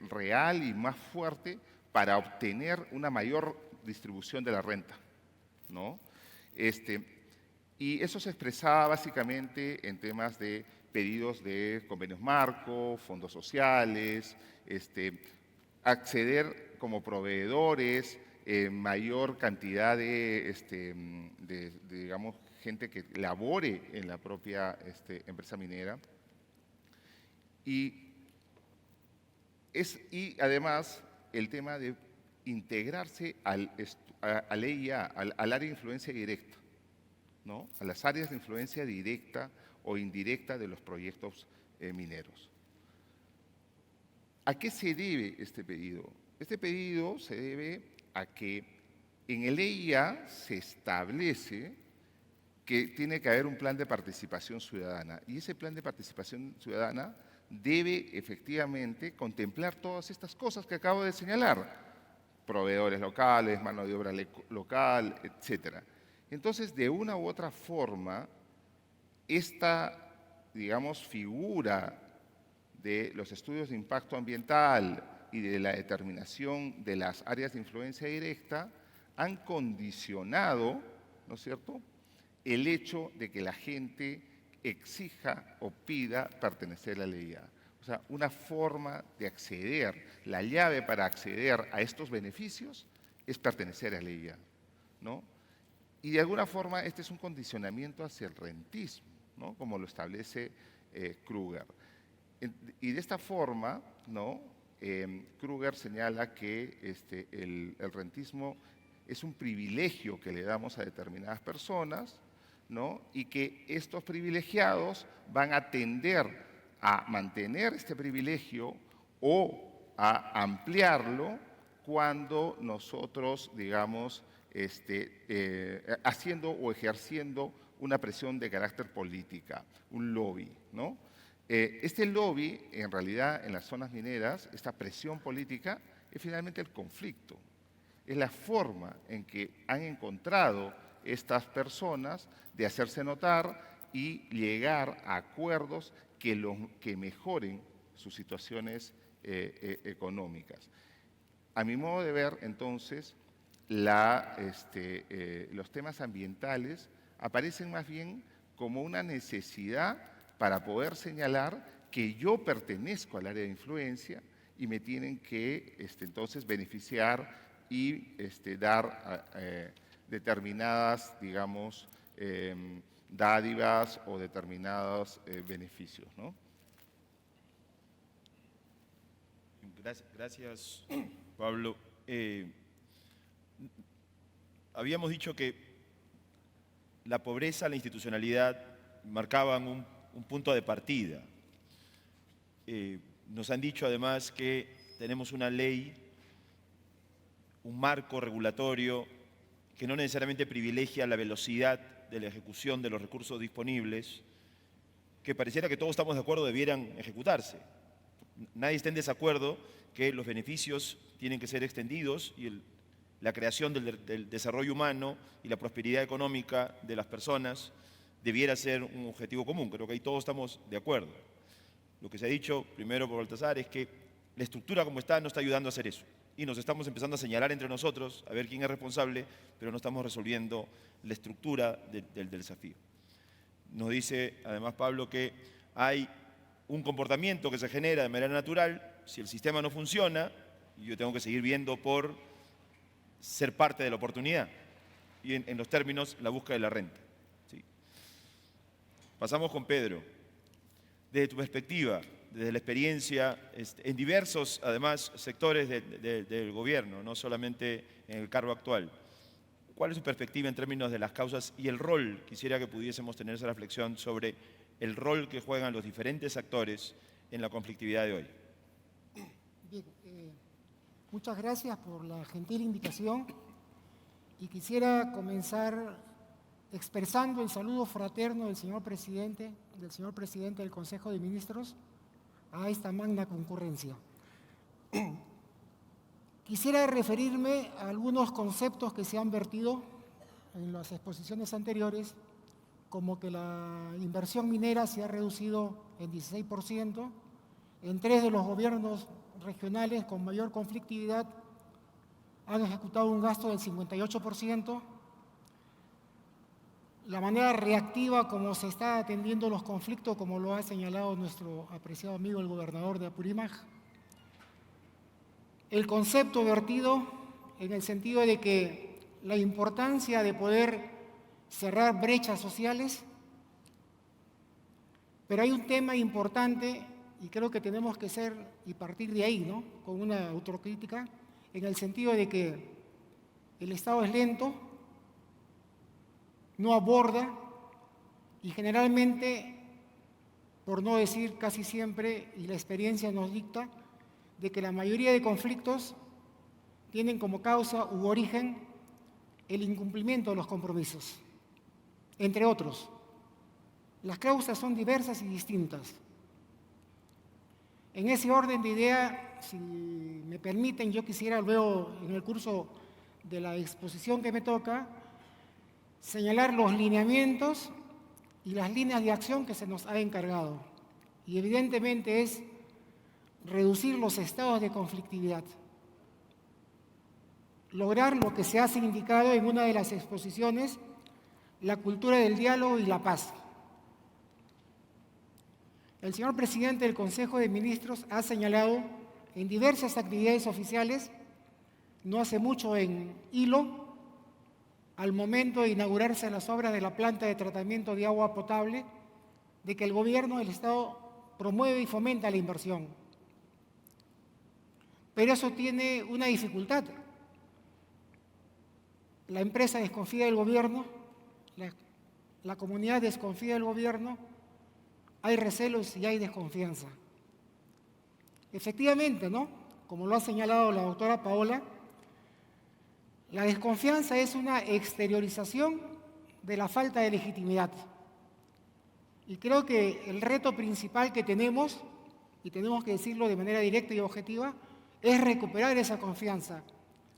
real y más fuerte para obtener una mayor distribución de la renta, ¿no? Y eso se expresaba básicamente en temas de pedidos de convenios marco, fondos sociales, acceder como proveedores, mayor cantidad de, digamos, gente que labore en la propia empresa minera. Y además el tema de integrarse al EIA, al área de influencia directa, ¿no? A las áreas de influencia directa o indirecta de los proyectos mineros. ¿A qué se debe este pedido? Este pedido se debe a que en el EIA se establece que tiene que haber un plan de participación ciudadana y ese plan de participación ciudadana debe efectivamente contemplar todas estas cosas que acabo de señalar, proveedores locales, mano de obra local, etcétera. Entonces, de una u otra forma, esta, digamos, figura de los estudios de impacto ambiental y de la determinación de las áreas de influencia directa han condicionado, ¿no es cierto?, el hecho de que la gente exija o pida pertenecer a la EIA. O sea, una forma de acceder, la llave para acceder a estos beneficios es pertenecer a la EIA, ¿no? Y de alguna forma este es un condicionamiento hacia el rentismo, ¿no? Como lo establece Kruger. Y de esta forma, ¿no? Kruger señala que el rentismo es un privilegio que le damos a determinadas personas, ¿no? Y que estos privilegiados van a tender a mantener este privilegio o a ampliarlo cuando nosotros, digamos, haciendo o ejerciendo una presión de carácter política, un lobby, ¿no? Este lobby, en realidad, en las zonas mineras, esta presión política, es finalmente el conflicto. Es la forma en que han encontrado estas personas de hacerse notar y llegar a acuerdos que mejoren sus situaciones económicas. A mi modo de ver, entonces, los temas ambientales aparecen más bien como una necesidad para poder señalar que yo pertenezco al área de influencia y me tienen que entonces beneficiar y dar determinadas, digamos, dádivas o determinados beneficios, ¿no? Gracias, Pablo. Habíamos dicho que la pobreza, la institucionalidad marcaban un punto de partida. Nos han dicho además que tenemos una ley, un marco regulatorio que no necesariamente privilegia la velocidad de la ejecución de los recursos disponibles, que pareciera que todos estamos de acuerdo debieran ejecutarse. Nadie está en desacuerdo que los beneficios tienen que ser extendidos y la creación del desarrollo humano y la prosperidad económica de las personas debiera ser un objetivo común. Creo que ahí todos estamos de acuerdo. Lo que se ha dicho primero por Baltasar es que la estructura como está no está ayudando a hacer eso. Y nos estamos empezando a señalar entre nosotros, a ver quién es responsable, pero no estamos resolviendo la estructura del desafío. Nos dice además Pablo que hay un comportamiento que se genera de manera natural. Si el sistema no funciona, yo tengo que seguir viendo por ser parte de la oportunidad. Y en los términos, la búsqueda de la renta. ¿Sí? Pasamos con Pedro. Desde tu perspectiva, desde la experiencia en diversos, además, sectores del gobierno, no solamente en el cargo actual, ¿cuál es su perspectiva en términos de las causas y el rol? Quisiera que pudiésemos tener esa reflexión sobre el rol que juegan los diferentes actores en la conflictividad de hoy. Bien, muchas gracias por la gentil invitación y quisiera comenzar expresando el saludo fraterno del señor presidente del Consejo de Ministros a esta magna concurrencia. Quisiera referirme a algunos conceptos que se han vertido en las exposiciones anteriores, como que la inversión minera se ha reducido en 16%, en 3 de los gobiernos regionales con mayor conflictividad han ejecutado un gasto del 58%, la manera reactiva como se está atendiendo los conflictos, como lo ha señalado nuestro apreciado amigo el gobernador de Apurímac, el concepto vertido en el sentido de que la importancia de poder cerrar brechas sociales, pero hay un tema importante y creo que tenemos que ser y partir de ahí, ¿no?, con una autocrítica, en el sentido de que el Estado es lento, no aborda y generalmente, por no decir casi siempre, y la experiencia nos dicta, de que la mayoría de conflictos tienen como causa u origen el incumplimiento de los compromisos, entre otros. Las causas son diversas y distintas. En ese orden de idea, si me permiten, yo quisiera luego, en el curso de la exposición que me toca, señalar los lineamientos y las líneas de acción que se nos ha encargado. Y evidentemente es reducir los estados de conflictividad, lograr lo que se ha significado en una de las exposiciones, la cultura del diálogo y la paz. El señor presidente del Consejo de Ministros ha señalado en diversas actividades oficiales, no hace mucho en Hilo, al momento de inaugurarse las obras de la planta de tratamiento de agua potable, de que el gobierno del Estado promueve y fomenta la inversión. Pero eso tiene una dificultad. La empresa desconfía del gobierno, la comunidad desconfía del gobierno, hay recelos y hay desconfianza. Efectivamente, ¿no?, como lo ha señalado la doctora Paola, la desconfianza es una exteriorización de la falta de legitimidad. Y creo que el reto principal que tenemos, y tenemos que decirlo de manera directa y objetiva, es recuperar esa confianza,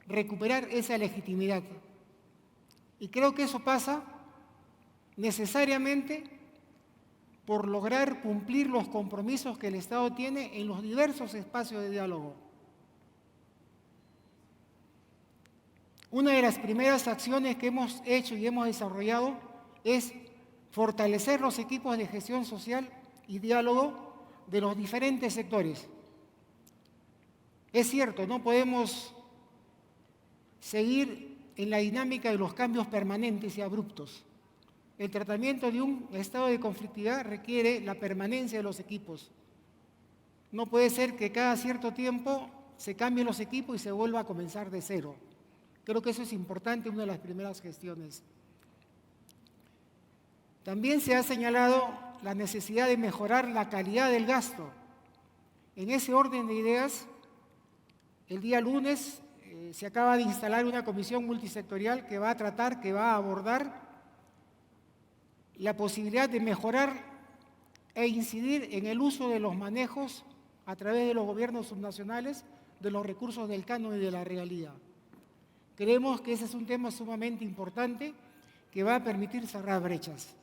recuperar esa legitimidad. Y creo que eso pasa necesariamente por lograr cumplir los compromisos que el Estado tiene en los diversos espacios de diálogo. Una de las primeras acciones que hemos hecho y hemos desarrollado es fortalecer los equipos de gestión social y diálogo de los diferentes sectores. Es cierto, no podemos seguir en la dinámica de los cambios permanentes y abruptos. El tratamiento de un estado de conflictividad requiere la permanencia de los equipos. No puede ser que cada cierto tiempo se cambien los equipos y se vuelva a comenzar de cero. Creo que eso es importante, una de las primeras gestiones. También se ha señalado la necesidad de mejorar la calidad del gasto. En ese orden de ideas, el día lunes se acaba de instalar una comisión multisectorial que va a abordar la posibilidad de mejorar e incidir en el uso de los manejos a través de los gobiernos subnacionales de los recursos del canon y de la regalía. Creemos que ese es un tema sumamente importante que va a permitir cerrar brechas.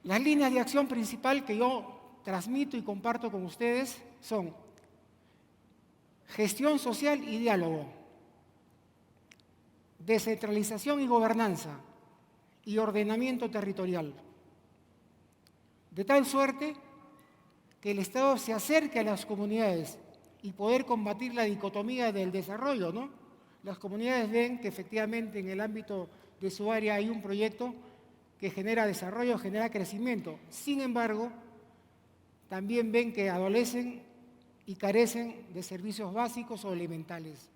Las líneas de acción principal que yo transmito y comparto con ustedes son gestión social y diálogo, descentralización y gobernanza, y ordenamiento territorial. De tal suerte que el Estado se acerque a las comunidades y poder combatir la dicotomía del desarrollo, ¿no? Las comunidades ven que efectivamente en el ámbito de su área hay un proyecto que genera desarrollo, genera crecimiento. Sin embargo, también ven que adolecen y carecen de servicios básicos o elementales.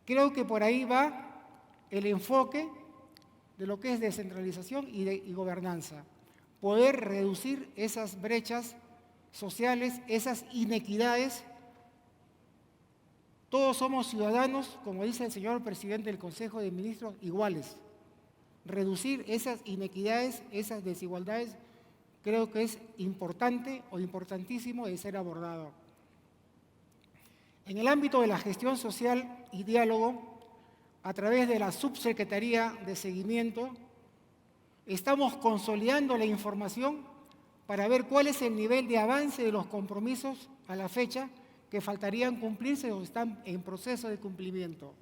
Creo que por ahí va el enfoque de lo que es descentralización y gobernanza. Poder reducir esas brechas sociales, esas inequidades. Todos somos ciudadanos, como dice el señor presidente del Consejo de Ministros, iguales. Reducir esas inequidades, esas desigualdades, creo que es importante o importantísimo de ser abordado. En el ámbito de la gestión social y diálogo, a través de la Subsecretaría de Seguimiento, estamos consolidando la información para ver cuál es el nivel de avance de los compromisos a la fecha que faltarían cumplirse o están en proceso de cumplimiento.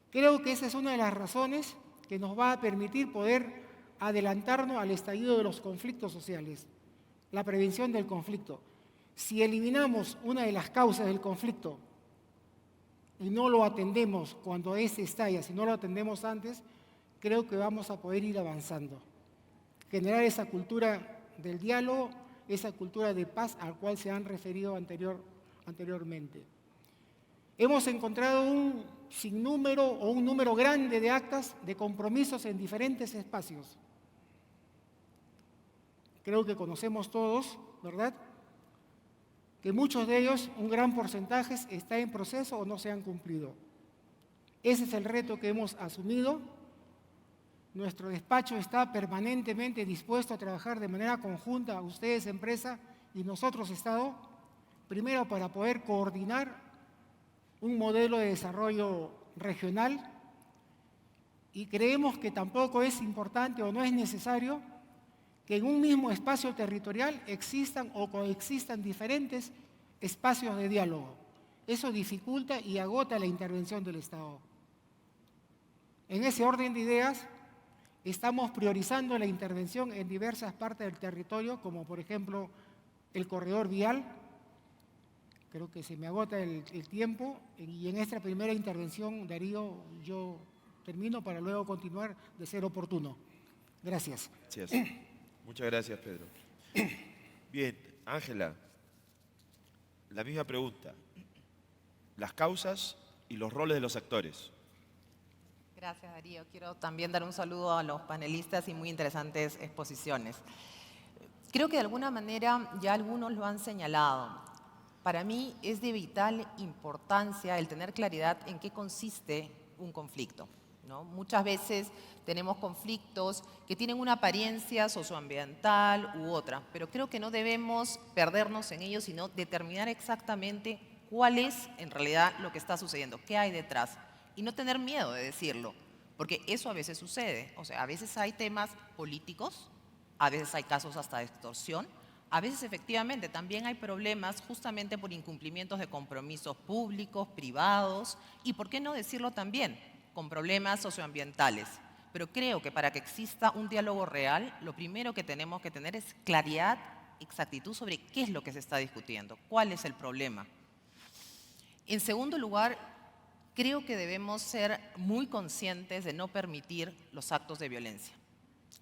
Creo que esa es una de las razones que nos va a permitir poder adelantarnos al estallido de los conflictos sociales, la prevención del conflicto. Si eliminamos una de las causas del conflicto y no lo atendemos cuando éste estalla, si no lo atendemos antes, creo que vamos a poder ir avanzando. Generar esa cultura del diálogo, esa cultura de paz al cual se han referido anteriormente. Hemos encontrado un sinnúmero o un número grande de actas de compromisos en diferentes espacios. Creo que conocemos todos, ¿verdad?, que muchos de ellos, un gran porcentaje, está en proceso o no se han cumplido. Ese es el reto que hemos asumido. Nuestro despacho está permanentemente dispuesto a trabajar de manera conjunta, ustedes, empresa, y nosotros, Estado, primero para poder coordinar un modelo de desarrollo regional, y creemos que tampoco es importante o no es necesario que en un mismo espacio territorial existan o coexistan diferentes espacios de diálogo. Eso dificulta y agota la intervención del Estado. En ese orden de ideas, estamos priorizando la intervención en diversas partes del territorio, como por ejemplo el corredor vial. Creo que se me agota el tiempo y en esta primera intervención, Darío, yo termino para luego continuar de ser oportuno. Gracias. Gracias. Muchas gracias, Pedro. Bien, Ángela, la misma pregunta. Las causas y los roles de los actores. Gracias, Darío. Quiero también dar un saludo a los panelistas y muy interesantes exposiciones. Creo que de alguna manera ya algunos lo han señalado. Para mí es de vital importancia el tener claridad en qué consiste un conflicto, ¿no? Muchas veces tenemos conflictos que tienen una apariencia socioambiental u otra, pero creo que no debemos perdernos en ellos, sino determinar exactamente cuál es en realidad lo que está sucediendo, qué hay detrás, y no tener miedo de decirlo, porque eso a veces sucede. O sea, a veces hay temas políticos, a veces hay casos hasta de extorsión, a veces efectivamente también hay problemas justamente por incumplimientos de compromisos públicos, privados, y por qué no decirlo también, con problemas socioambientales. Pero creo que para que exista un diálogo real, lo primero que tenemos que tener es claridad, exactitud sobre qué es lo que se está discutiendo, cuál es el problema. En segundo lugar, creo que debemos ser muy conscientes de no permitir los actos de violencia.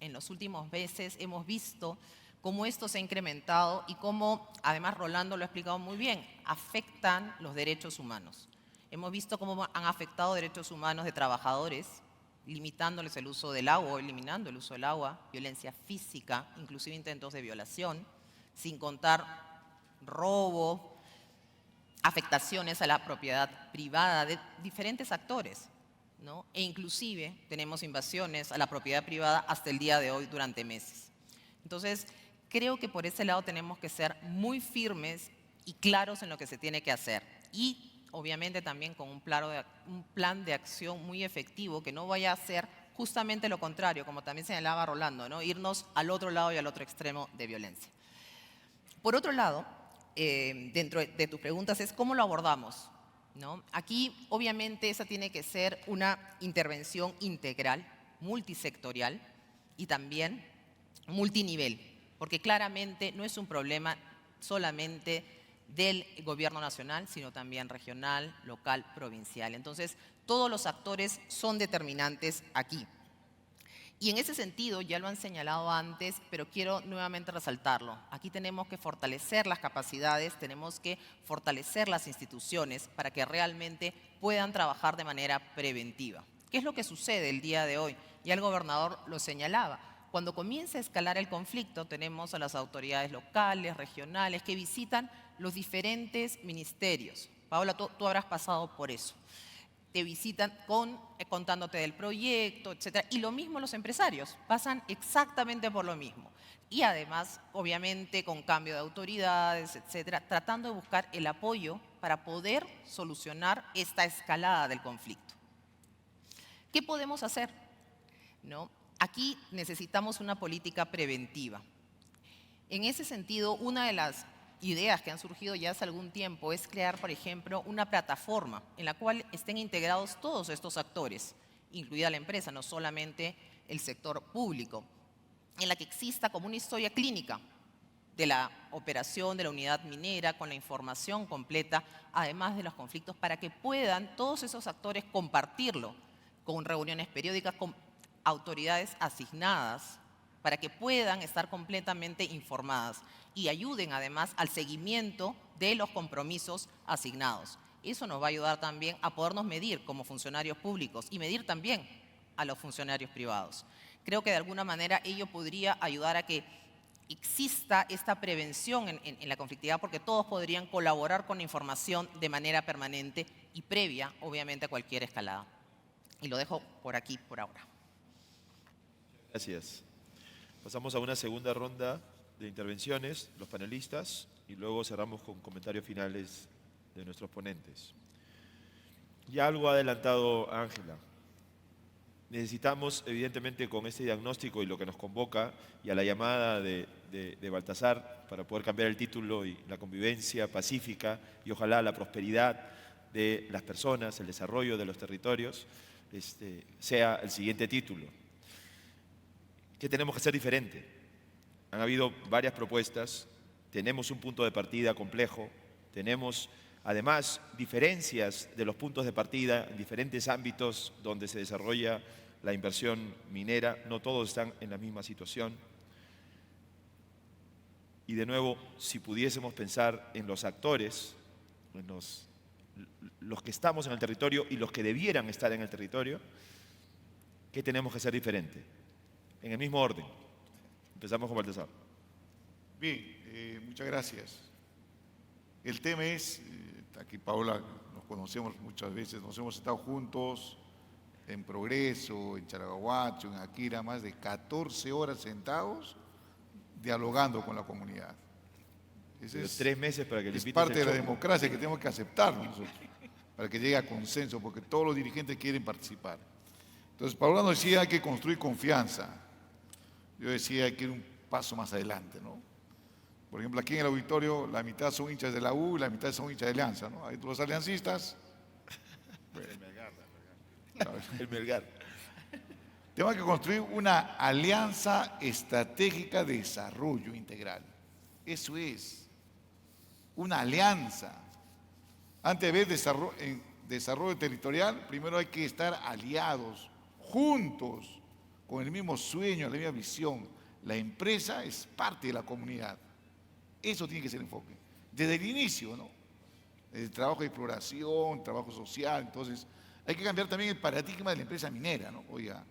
En los últimos meses hemos visto cómo esto se ha incrementado y cómo, además Rolando lo ha explicado muy bien, afectan los derechos humanos. Hemos visto cómo han afectado derechos humanos de trabajadores, limitándoles el uso del agua o eliminando el uso del agua, violencia física, inclusive intentos de violación, sin contar robo, afectaciones a la propiedad privada de diferentes actores, ¿no? E inclusive tenemos invasiones a la propiedad privada hasta el día de hoy durante meses. Entonces, creo que por ese lado tenemos que ser muy firmes y claros en lo que se tiene que hacer. Y obviamente también con un plan de acción muy efectivo que no vaya a ser justamente lo contrario, como también señalaba Rolando, ¿no? Irnos al otro lado y al otro extremo de violencia. Por otro lado, dentro de tus preguntas es cómo lo abordamos, ¿no? Aquí obviamente esa tiene que ser una intervención integral, multisectorial y también multinivel, porque claramente no es un problema solamente del gobierno nacional, sino también regional, local, provincial. Entonces, todos los actores son determinantes aquí. Y en ese sentido, ya lo han señalado antes, pero quiero nuevamente resaltarlo. Aquí tenemos que fortalecer las capacidades, tenemos que fortalecer las instituciones para que realmente puedan trabajar de manera preventiva. ¿Qué es lo que sucede el día de hoy? Ya el gobernador lo señalaba. Cuando comienza a escalar el conflicto, tenemos a las autoridades locales, regionales, que visitan los diferentes ministerios. Paola, tú habrás pasado por eso. Te visitan contándote del proyecto, etcétera. Y lo mismo los empresarios, pasan exactamente por lo mismo. Y además, obviamente, con cambio de autoridades, etcétera, tratando de buscar el apoyo para poder solucionar esta escalada del conflicto. ¿Qué podemos hacer? ¿No? Aquí necesitamos una política preventiva. En ese sentido, una de las ideas que han surgido ya hace algún tiempo es crear, por ejemplo, una plataforma en la cual estén integrados todos estos actores, incluida la empresa, no solamente el sector público, en la que exista como una historia clínica de la operación de la unidad minera con la información completa, además de los conflictos, para que puedan todos esos actores compartirlo con reuniones periódicas, con autoridades asignadas, para que puedan estar completamente informadas y ayuden además al seguimiento de los compromisos asignados. Eso nos va a ayudar también a podernos medir como funcionarios públicos y medir también a los funcionarios privados. Creo que de alguna manera ello podría ayudar a que exista esta prevención en la conflictividad, porque todos podrían colaborar con la información de manera permanente y previa, obviamente, a cualquier escalada. Y lo dejo por aquí por ahora. Gracias. Pasamos a una segunda ronda de intervenciones, los panelistas, y luego cerramos con comentarios finales de nuestros ponentes. Ya algo ha adelantado Ángela. Necesitamos, evidentemente, con este diagnóstico y lo que nos convoca, y a la llamada de Baltasar para poder cambiar el título y la convivencia pacífica y ojalá la prosperidad de las personas, el desarrollo de los territorios, sea el siguiente título. ¿Qué tenemos que hacer diferente? Han habido varias propuestas, tenemos un punto de partida complejo, tenemos además diferencias de los puntos de partida en diferentes ámbitos donde se desarrolla la inversión minera, no todos están en la misma situación. Y de nuevo, si pudiésemos pensar en los actores, en los que estamos en el territorio y los que debieran estar en el territorio, ¿qué tenemos que hacer diferente? En el mismo orden. Empezamos con Baltasar. Bien, muchas gracias. El tema es, aquí Paola, nos conocemos muchas veces, nos hemos estado juntos en Progreso, en Charaguacho, en Akira, más de 14 horas sentados dialogando con la comunidad. Pero 3 meses para que le es invites parte el de la show. democracia que tenemos que aceptar nosotros, para que llegue a consenso, porque todos los dirigentes quieren participar. Entonces, Paola nos decía hay que construir confianza. Yo decía hay que ir un paso más adelante, ¿no? Por ejemplo, aquí en el auditorio la mitad son hinchas de la U y la mitad son hinchas de Alianza, ¿no? Hay los aliancistas. Bueno, El Melgar. tenemos que construir una alianza estratégica de desarrollo integral. Eso es, una alianza. Antes de ver desarrollo territorial, primero hay que estar aliados, juntos, con el mismo sueño, la misma visión. La empresa es parte de la comunidad. Eso tiene que ser el enfoque. Desde el inicio, ¿no? El trabajo de exploración, trabajo social. Entonces, hay que cambiar también el paradigma de la empresa minera, ¿no? Oiga,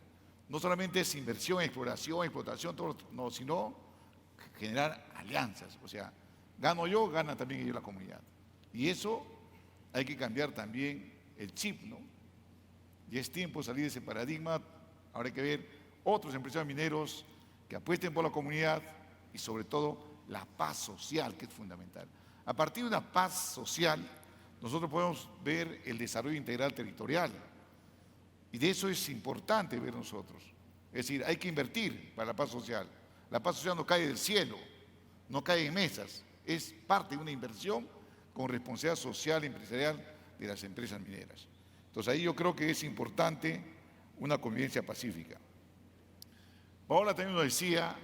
no solamente es inversión, exploración, explotación, todo, no, sino generar alianzas. O sea, gano yo, gana también ellos la comunidad. Y eso hay que cambiar también el chip, ¿no? Y es tiempo de salir de ese paradigma. Ahora hay que ver otros empresarios mineros que apuesten por la comunidad y sobre todo la paz social, que es fundamental. A partir de una paz social, nosotros podemos ver el desarrollo integral territorial. Y de eso es importante ver nosotros. Es decir, hay que invertir para la paz social. La paz social no cae del cielo, no cae en mesas. Es parte de una inversión con responsabilidad social y empresarial de las empresas mineras. Entonces ahí yo creo que es importante una convivencia pacífica. Paola también nos decía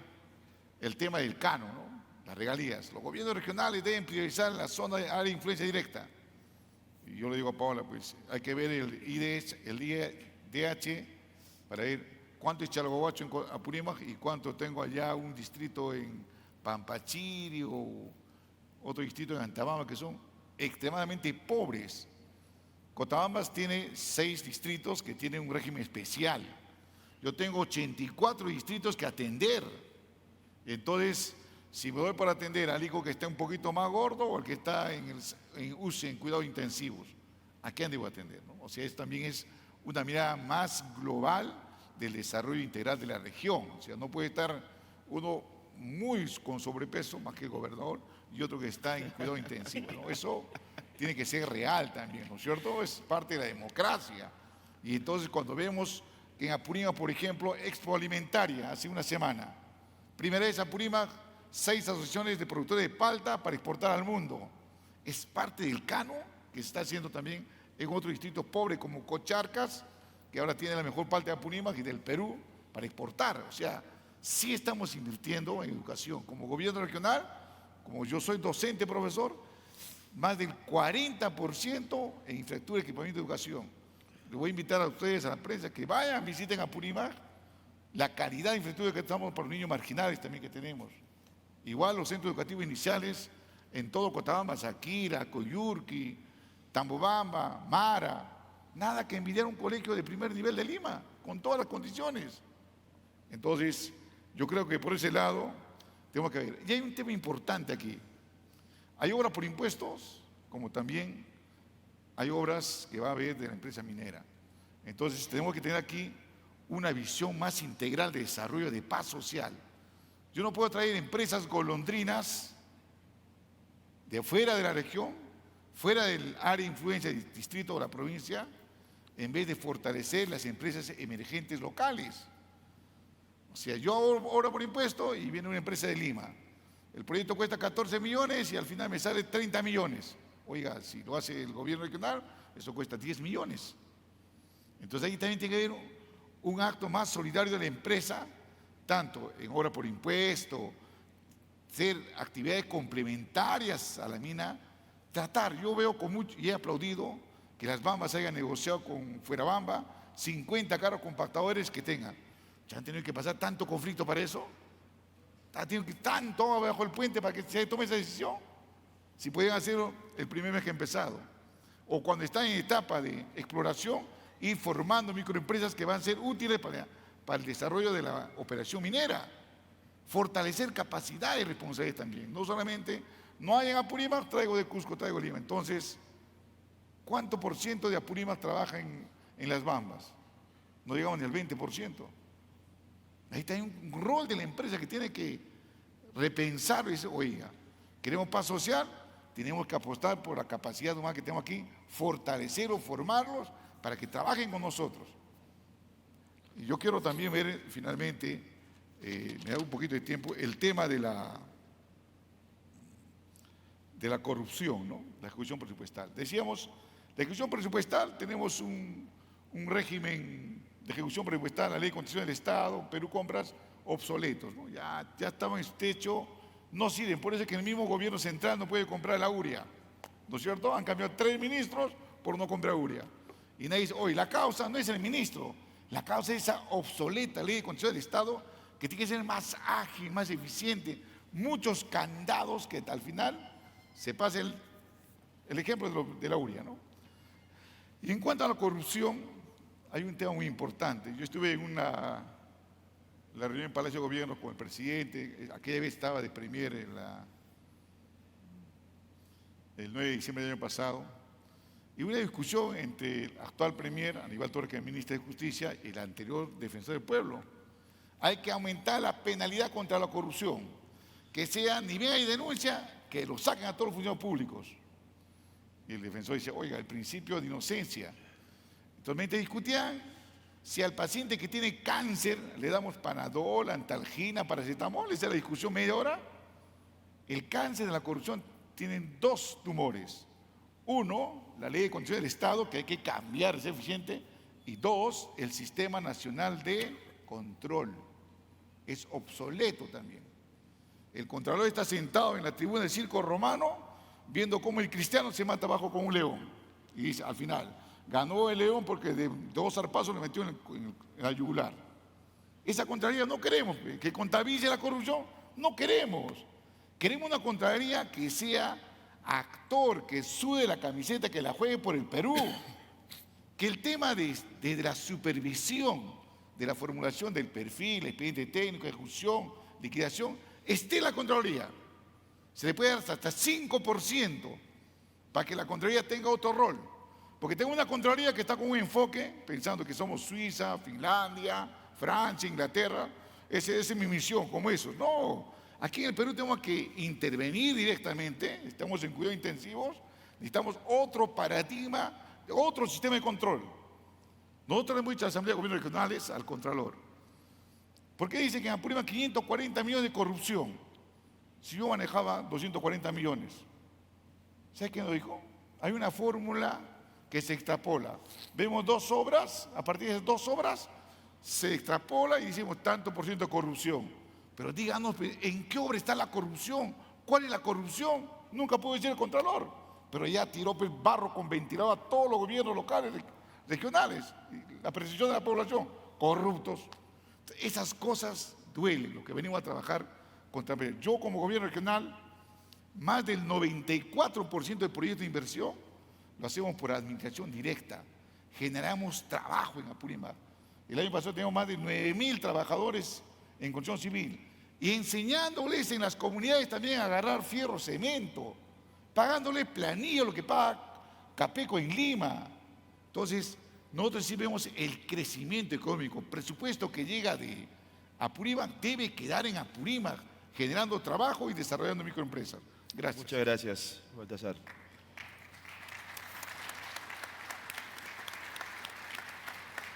el tema del cano, ¿no? Las regalías. Los gobiernos regionales deben priorizar la zona de área de influencia directa. Y yo le digo a Paola, pues hay que ver el IDH para ver cuánto es Chalhuahuacho en Apurímac y cuánto tengo allá un distrito en Pampachiri o otro distrito en Antabamba, que son extremadamente pobres. Cochabamba tiene 6 distritos que tienen un régimen especial. Yo tengo 84 distritos que atender. Entonces, si me doy para atender al hijo que está un poquito más gordo o al que está en UCI, en cuidados intensivos, ¿a quién debo atender? ¿No? O sea, también es una mirada más global del desarrollo integral de la región. O sea, no puede estar uno muy con sobrepeso, más que el gobernador, y otro que está en cuidado intensivo, ¿no? Eso tiene que ser real también, ¿no es cierto? Es parte de la democracia. Y entonces cuando vemos que en Apurímac, por ejemplo, Expo Alimentaria, hace una semana, primera vez Apurímac, 6 asociaciones de productores de palta para exportar al mundo. Es parte del cano que se está haciendo también en otros distritos pobres como Cocharcas, que ahora tiene la mejor palta de Apurímac y del Perú para exportar. O sea, sí estamos invirtiendo en educación. Como gobierno regional, como yo soy docente, profesor, más del 40% en infraestructura, equipamiento de educación. Les voy a invitar a ustedes, a la prensa, que vayan, visiten Apurímac, la calidad de infraestructura que estamos para los niños marginales también que tenemos. Igual los centros educativos iniciales en todo Cochabamba, Saquira, Coyurqui, Tambobamba, Mara, nada que envidiar un colegio de primer nivel de Lima, con todas las condiciones. Entonces, yo creo que por ese lado tenemos que ver. Y hay un tema importante aquí. Hay obras por impuestos, como también hay obras que va a haber de la empresa minera. Entonces, tenemos que tener aquí una visión más integral de desarrollo, de paz social. Yo no puedo traer empresas golondrinas de fuera de la región, fuera del área de influencia del distrito o la provincia, en vez de fortalecer las empresas emergentes locales. O sea, yo obro por impuesto y viene una empresa de Lima. El proyecto cuesta 14 millones y al final me sale 30 millones. Oiga, si lo hace el gobierno regional, eso cuesta 10 millones. Entonces ahí también tiene que haber un acto más solidario de la empresa, tanto en obra por impuesto, hacer actividades complementarias a la mina, tratar. Yo veo con mucho, y he aplaudido que las Bambas hayan negociado con Fuerabamba 50 carros compactadores que tengan. ¿Ya han tenido que pasar tanto conflicto para eso? ¿Han tenido que tanto abajo el puente para que se tome esa decisión? Si pueden hacerlo el primer mes que ha empezado. O cuando están en etapa de exploración, ir formando microempresas que van a ser útiles para el desarrollo de la operación minera. Fortalecer capacidades y responsabilidades también. No solamente, no hay en Apurímac, traigo de Cusco, traigo de Lima. Entonces, ¿cuánto por ciento de Apurímac trabaja en las Bambas? No llegamos ni al 20%. Ahí está un rol de la empresa que tiene que repensar y decir, oiga, queremos paz social, tenemos que apostar por la capacidad humana que tenemos aquí, fortalecer o formarlos para que trabajen con nosotros. Y yo quiero también ver, finalmente, me da un poquito de tiempo, el tema de la corrupción, ¿no? La ejecución presupuestal. Decíamos, la ejecución presupuestal, tenemos un régimen de ejecución presupuestal, la ley de constitución del Estado, Perú Compras, obsoletos, ¿no? Ya estaban en su techo, no sirven, por eso es que el mismo gobierno central no puede comprar la URIA, ¿no es cierto? Han cambiado 3 ministros por no comprar URIA. Y nadie dice, oye, la causa no es el ministro, la causa es esa obsoleta ley de constitución del Estado que tiene que ser más ágil, más eficiente, muchos candados que al final se pase el ejemplo de la URIA, ¿no? Y en cuanto a la corrupción, hay un tema muy importante. Yo estuve en la reunión en Palacio de Gobierno con el presidente, aquella vez estaba de premier el 9 de diciembre del año pasado, y hubo una discusión entre el actual premier, Aníbal Torres, que es ministro de Justicia, y el anterior defensor del pueblo. Hay que aumentar la penalidad contra la corrupción, que sea ni bien hay denuncia, que lo saquen a todos los funcionarios públicos. Y el defensor dice, oiga, el principio de inocencia. Entonces discutían si al paciente que tiene cáncer le damos Panadol, Antalgina, paracetamol. Esa es la discusión, media hora. El cáncer de la corrupción tienen 2 tumores. 1, la ley de constitución del Estado, que hay que cambiar, es eficiente. Y 2, el Sistema Nacional de Control. es obsoleto también. El Contralor está sentado en la tribuna del circo romano viendo cómo el cristiano se mata abajo con un león. Y dice, al final, ganó el león porque de 2 zarpazos le metió en la yugular. Esa Contraloría no queremos, que contabilice la corrupción, no queremos. Queremos una Contraloría que sea actor, que sude la camiseta, que la juegue por el Perú. Que el tema de la supervisión, de la formulación del perfil, expediente técnico, ejecución, liquidación, esté en la Contraloría. Se le puede dar hasta 5% para que la Contraloría tenga otro rol. Porque tengo una Contraloría que está con un enfoque, pensando que somos Suiza, Finlandia, Francia, Inglaterra. Esa es mi misión, como eso. No, aquí en el Perú tenemos que intervenir directamente, estamos en cuidados intensivos, necesitamos otro paradigma, otro sistema de control. Nosotros hemos dicho a la Asamblea de Gobiernos Regionales, al Contralor, ¿por qué dice que en Apurímac 540 millones de corrupción? Si yo manejaba 240 millones. ¿Sabes qué nos dijo? Hay una fórmula que se extrapola. Vemos 2 obras, a partir de esas 2 obras se extrapola y decimos tanto por ciento de corrupción. Pero díganos, ¿en qué obra está la corrupción? ¿Cuál es la corrupción? Nunca pudo decir el Contralor. Pero ya tiró el barro con ventilador a todos los gobiernos locales, regionales, la percepción de la población, corruptos. Esas cosas duelen, lo que venimos a trabajar contra. Yo como gobierno regional, más del 94% del proyecto de inversión lo hacemos por administración directa. Generamos trabajo en Apurímac. El año pasado teníamos más de 9.000 trabajadores en construcción civil y enseñándoles en las comunidades también a agarrar fierro, cemento, pagándoles planilla, lo que paga Capeco en Lima. Entonces, nosotros sí vemos el crecimiento económico. Presupuesto que llega de Apurímac debe quedar en Apurímac, generando trabajo y desarrollando microempresas. Gracias. Muchas gracias, Baltasar.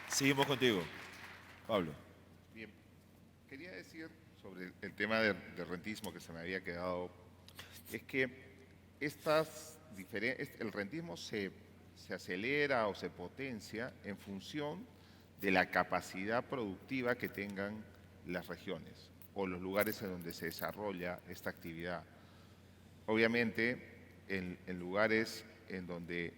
Seguimos contigo, Pablo. Bien, quería decir sobre el tema del rentismo que se me había quedado, es que el rentismo se acelera o se potencia en función de la capacidad productiva que tengan las regiones o los lugares en donde se desarrolla esta actividad. Obviamente, en lugares en donde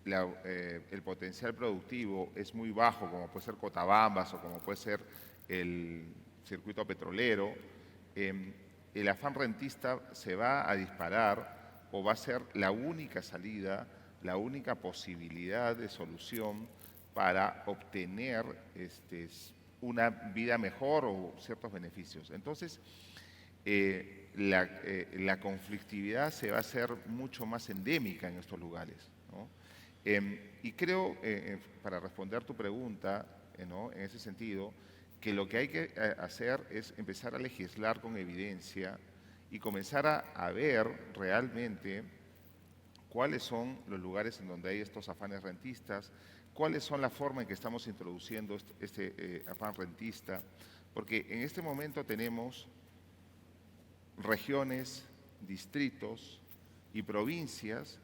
el potencial productivo es muy bajo, como puede ser Cotabambas o como puede ser el circuito petrolero, el afán rentista se va a disparar o va a ser la única salida, la única posibilidad de solución para obtener una vida mejor o ciertos beneficios. Entonces, la conflictividad se va a hacer mucho más endémica en estos lugares, ¿no? Y creo, para responder tu pregunta, ¿no?, en ese sentido, que lo que hay que hacer es empezar a legislar con evidencia y comenzar a ver realmente cuáles son los lugares en donde hay estos afanes rentistas, cuáles son la forma en que estamos introduciendo este afán rentista, porque en este momento tenemos regiones, distritos y provincias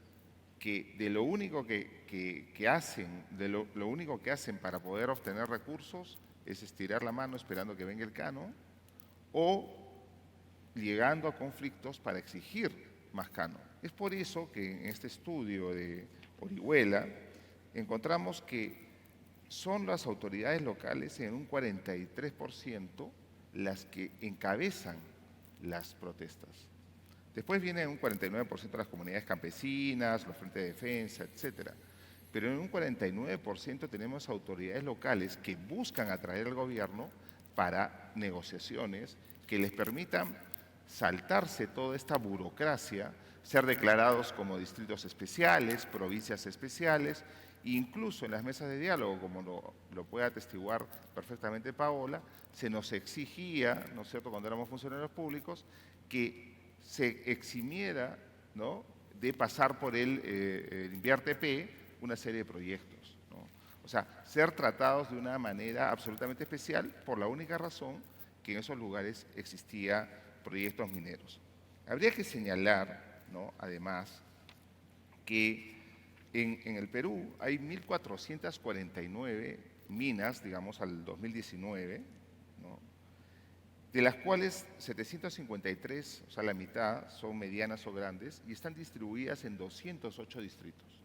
que de lo único que hacen para poder obtener recursos es estirar la mano esperando que venga el cano o llegando a conflictos para exigir más cano. Es por eso que en este estudio de Orihuela encontramos que son las autoridades locales en un 43% las que encabezan las protestas. Después viene un 49% de las comunidades campesinas, los frentes de defensa, etc. Pero en un 49% tenemos autoridades locales que buscan atraer al gobierno para negociaciones que les permitan saltarse toda esta burocracia, ser declarados como distritos especiales, provincias especiales, e incluso en las mesas de diálogo, como lo puede atestiguar perfectamente Paola, se nos exigía, ¿no es cierto?, cuando éramos funcionarios públicos, que se eximiera, ¿no?, de pasar por el INVIARTP una serie de proyectos, ¿no? O sea, ser tratados de una manera absolutamente especial por la única razón que en esos lugares existía proyectos mineros. Habría que señalar, ¿no?, además, que en el Perú hay 1.449 minas, digamos, al 2019, ¿no?, de las cuales 753, o sea, la mitad, son medianas o grandes y están distribuidas en 208 distritos.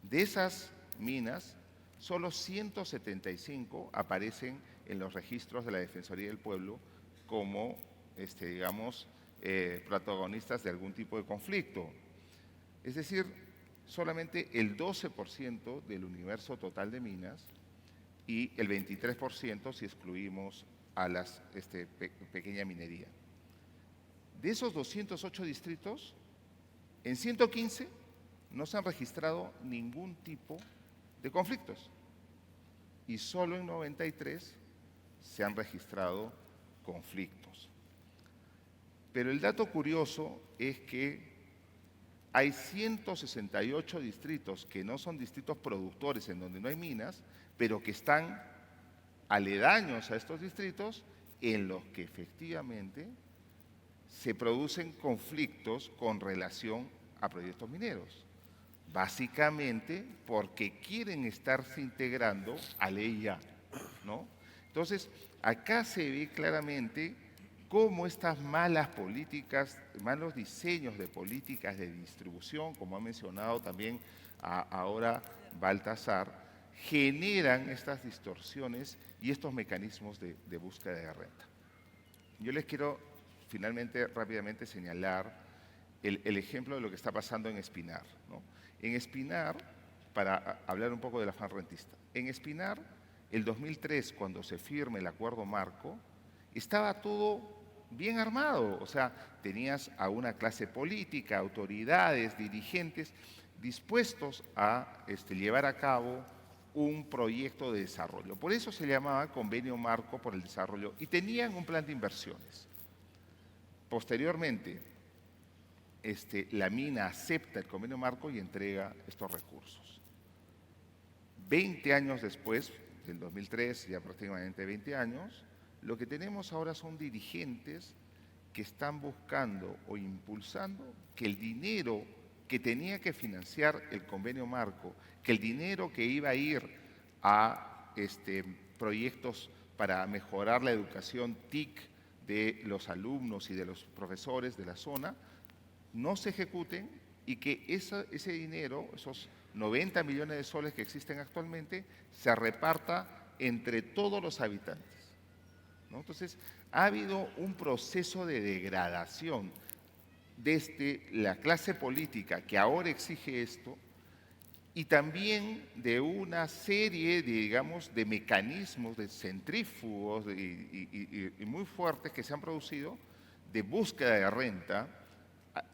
De esas minas, solo 175 aparecen en los registros de la Defensoría del Pueblo como, digamos, protagonistas de algún tipo de conflicto. Es decir, solamente el 12% del universo total de minas y el 23% si excluimos a la pequeña minería. De esos 208 distritos, en 115 no se han registrado ningún tipo de conflictos y solo en 93 se han registrado conflictos. Pero el dato curioso es que hay 168 distritos que no son distritos productores en donde no hay minas, pero que están aledaños a estos distritos en los que efectivamente se producen conflictos con relación a proyectos mineros. Básicamente porque quieren estarse integrando a ley ya, ¿no? Entonces, acá se ve claramente cómo estas malas políticas, malos diseños de políticas de distribución, como ha mencionado también ahora Baltasar, generan estas distorsiones y estos mecanismos de búsqueda de renta. Yo les quiero finalmente rápidamente señalar el ejemplo de lo que está pasando en Espinar, ¿no? En Espinar, para hablar un poco del afán rentista, en Espinar, el 2003, cuando se firma el acuerdo marco, estaba todo bien armado, o sea, tenías a una clase política, autoridades, dirigentes, dispuestos a llevar a cabo un proyecto de desarrollo. Por eso se llamaba Convenio Marco por el Desarrollo y tenían un plan de inversiones. Posteriormente, la mina acepta el Convenio Marco y entrega estos recursos. 20 años después, del 2003, ya prácticamente 20 años, lo que tenemos ahora son dirigentes que están buscando o impulsando que el dinero que tenía que financiar el Convenio Marco, que el dinero que iba a ir a proyectos para mejorar la educación TIC de los alumnos y de los profesores de la zona, no se ejecuten y que ese dinero, esos 90 millones de soles que existen actualmente, se reparta entre todos los habitantes, ¿no? Entonces, ha habido un proceso de degradación desde la clase política que ahora exige esto y también de una serie, digamos, de mecanismos, de centrífugos y muy fuertes que se han producido de búsqueda de renta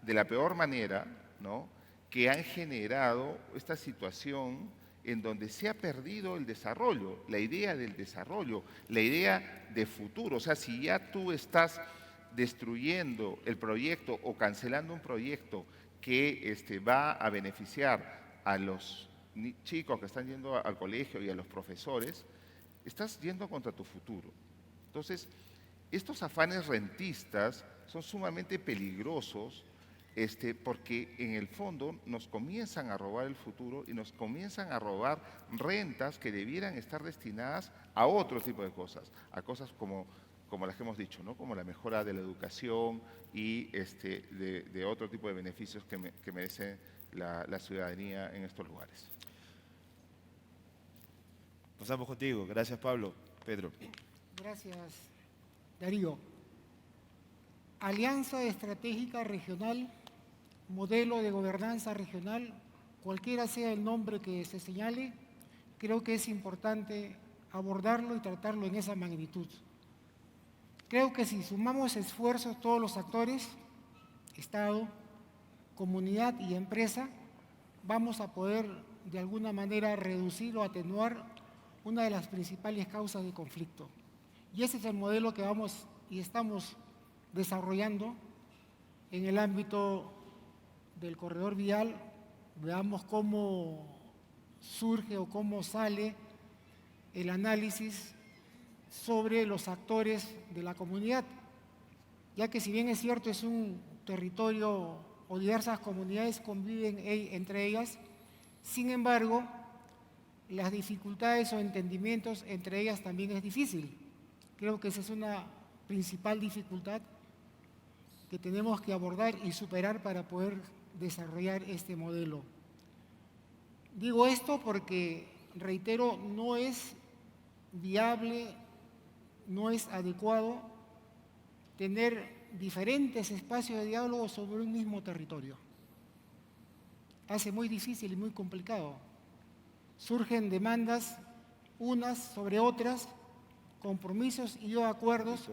de la peor manera, ¿no?, que han generado esta situación en donde se ha perdido el desarrollo, la idea del desarrollo, la idea de futuro. O sea, si ya tú estás destruyendo el proyecto o cancelando un proyecto que va a beneficiar a los chicos que están yendo al colegio y a los profesores, estás yendo contra tu futuro. Entonces, estos afanes rentistas son sumamente peligrosos porque en el fondo nos comienzan a robar el futuro y nos comienzan a robar rentas que debieran estar destinadas a otro tipo de cosas, a cosas como las que hemos dicho, ¿no?, como la mejora de la educación y de otro tipo de beneficios que merece la ciudadanía en estos lugares. Pasamos contigo. Gracias, Pablo. Pedro. Gracias, Darío. Alianza Estratégica Regional, modelo de gobernanza regional, cualquiera sea el nombre que se señale, creo que es importante abordarlo y tratarlo en esa magnitud. Creo que si sumamos esfuerzos todos los actores, Estado, comunidad y empresa, vamos a poder de alguna manera reducir o atenuar una de las principales causas de conflicto. Y ese es el modelo que vamos y estamos desarrollando en el ámbito del corredor vial. Veamos cómo surge o cómo sale el análisis sobre los actores de la comunidad, ya que si bien es cierto es un territorio o diversas comunidades conviven entre ellas, sin embargo, las dificultades o entendimientos entre ellas también es difícil. Creo que esa es una principal dificultad que tenemos que abordar y superar para poder desarrollar este modelo. Digo esto porque, reitero, no es viable, no es adecuado tener diferentes espacios de diálogo sobre un mismo territorio. Hace muy difícil y muy complicado. Surgen demandas unas sobre otras, compromisos y o acuerdos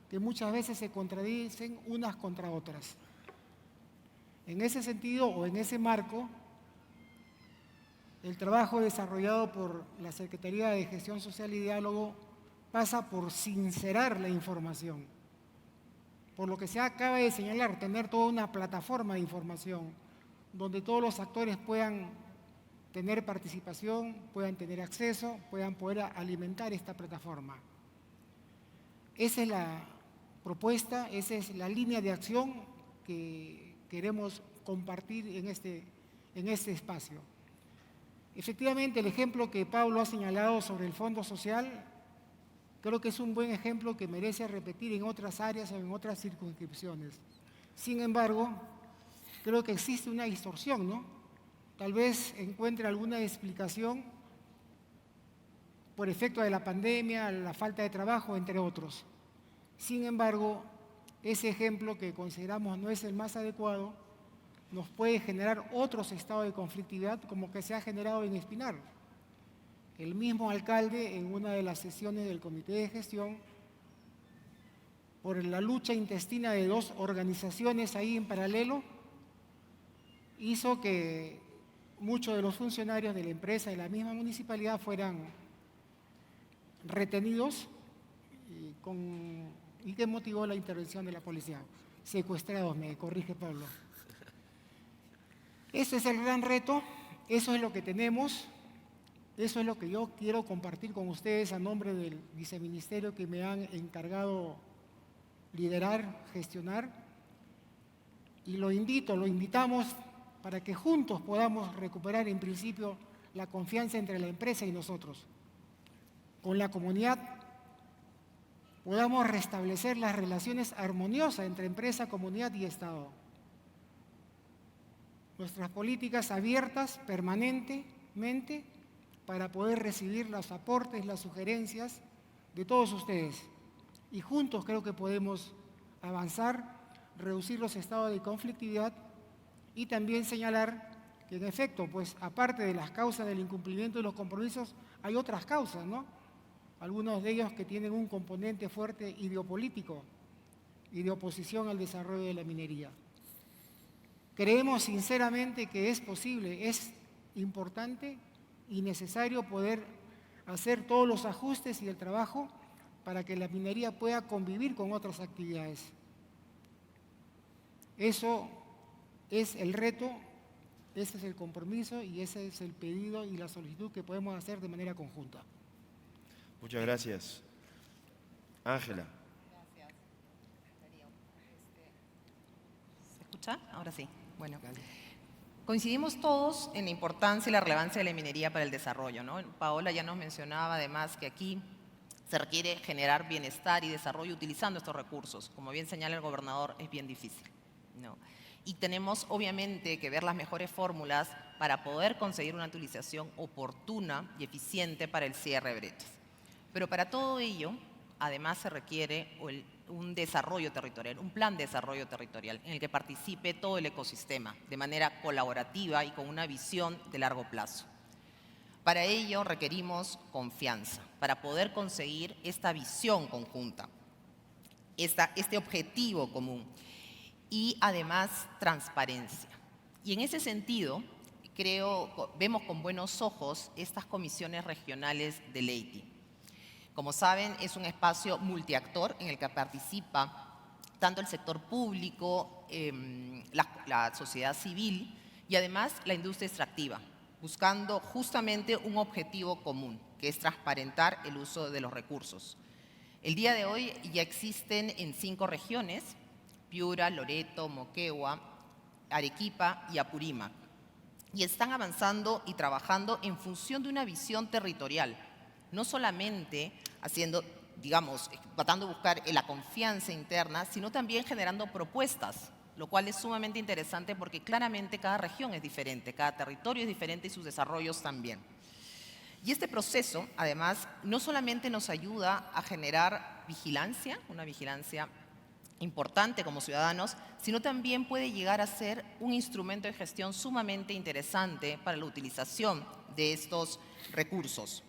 que muchas veces se contradicen unas contra otras. En ese sentido o en ese marco, el trabajo desarrollado por la Secretaría de Gestión Social y Diálogo pasa por sincerar la información. Por lo que se acaba de señalar, tener toda una plataforma de información donde todos los actores puedan tener participación, puedan tener acceso, puedan poder alimentar esta plataforma. Esa es la propuesta, esa es la línea de acción que queremos compartir en este espacio. Efectivamente, el ejemplo que Pablo ha señalado sobre el Fondo Social, creo que es un buen ejemplo que merece repetir en otras áreas o en otras circunscripciones. Sin embargo, creo que existe una distorsión, ¿no? Tal vez encuentre alguna explicación por efecto de la pandemia, la falta de trabajo, entre otros. Sin embargo, ese ejemplo que consideramos no es el más adecuado, nos puede generar otros estados de conflictividad como que se ha generado en Espinar. El mismo alcalde, en una de las sesiones del Comité de Gestión, por la lucha intestina de dos organizaciones ahí en paralelo, hizo que muchos de los funcionarios de la empresa y de la misma municipalidad fueran retenidos y que motivó la intervención de la policía. Secuestrados, me corrige Pablo. Ese es el gran reto, eso es lo que tenemos, eso es lo que yo quiero compartir con ustedes a nombre del viceministerio que me han encargado liderar, gestionar, y lo invitamos para que juntos podamos recuperar en principio la confianza entre la empresa y nosotros. Con la comunidad podamos restablecer las relaciones armoniosas entre empresa, comunidad y Estado. Nuestras políticas abiertas permanentemente para poder recibir los aportes, las sugerencias de todos ustedes. Y juntos creo que podemos avanzar, reducir los estados de conflictividad y también señalar que en efecto, pues aparte de las causas del incumplimiento de los compromisos, hay otras causas, ¿no? Algunos de ellos que tienen un componente fuerte ideopolítico y de oposición al desarrollo de la minería. Creemos sinceramente que es posible, es importante y necesario poder hacer todos los ajustes y el trabajo para que la minería pueda convivir con otras actividades. Eso es el reto, ese es el compromiso y ese es el pedido y la solicitud que podemos hacer de manera conjunta. Muchas gracias. Ángela. Gracias, Darío. ¿Se escucha? Ahora sí. Bueno, coincidimos todos en la importancia y la relevancia de la minería para el desarrollo, ¿no? Paola ya nos mencionaba además que aquí se requiere generar bienestar y desarrollo utilizando estos recursos. Como bien señala el gobernador, es bien difícil, ¿no? Y tenemos obviamente que ver las mejores fórmulas para poder conseguir una utilización oportuna y eficiente para el cierre de brechas. Pero para todo ello, además se requiere un desarrollo territorial, un plan de desarrollo territorial en el que participe todo el ecosistema de manera colaborativa y con una visión de largo plazo. Para ello requerimos confianza, para poder conseguir esta visión conjunta, este objetivo común y además transparencia. Y en ese sentido, vemos con buenos ojos estas comisiones regionales de Leyti. Como saben, es un espacio multiactor en el que participa tanto el sector público, la sociedad civil y además la industria extractiva, buscando justamente un objetivo común, que es transparentar el uso de los recursos. El día de hoy ya existen en 5 regiones, Piura, Loreto, Moquegua, Arequipa y Apurímac, y están avanzando y trabajando en función de una visión territorial, no solamente haciendo digamos, tratando de buscar la confianza interna, sino también generando propuestas, lo cual es sumamente interesante porque claramente cada región es diferente, cada territorio es diferente y sus desarrollos también. Y este proceso, además, no solamente nos ayuda a generar vigilancia, una vigilancia importante como ciudadanos, sino también puede llegar a ser un instrumento de gestión sumamente interesante para la utilización de estos recursos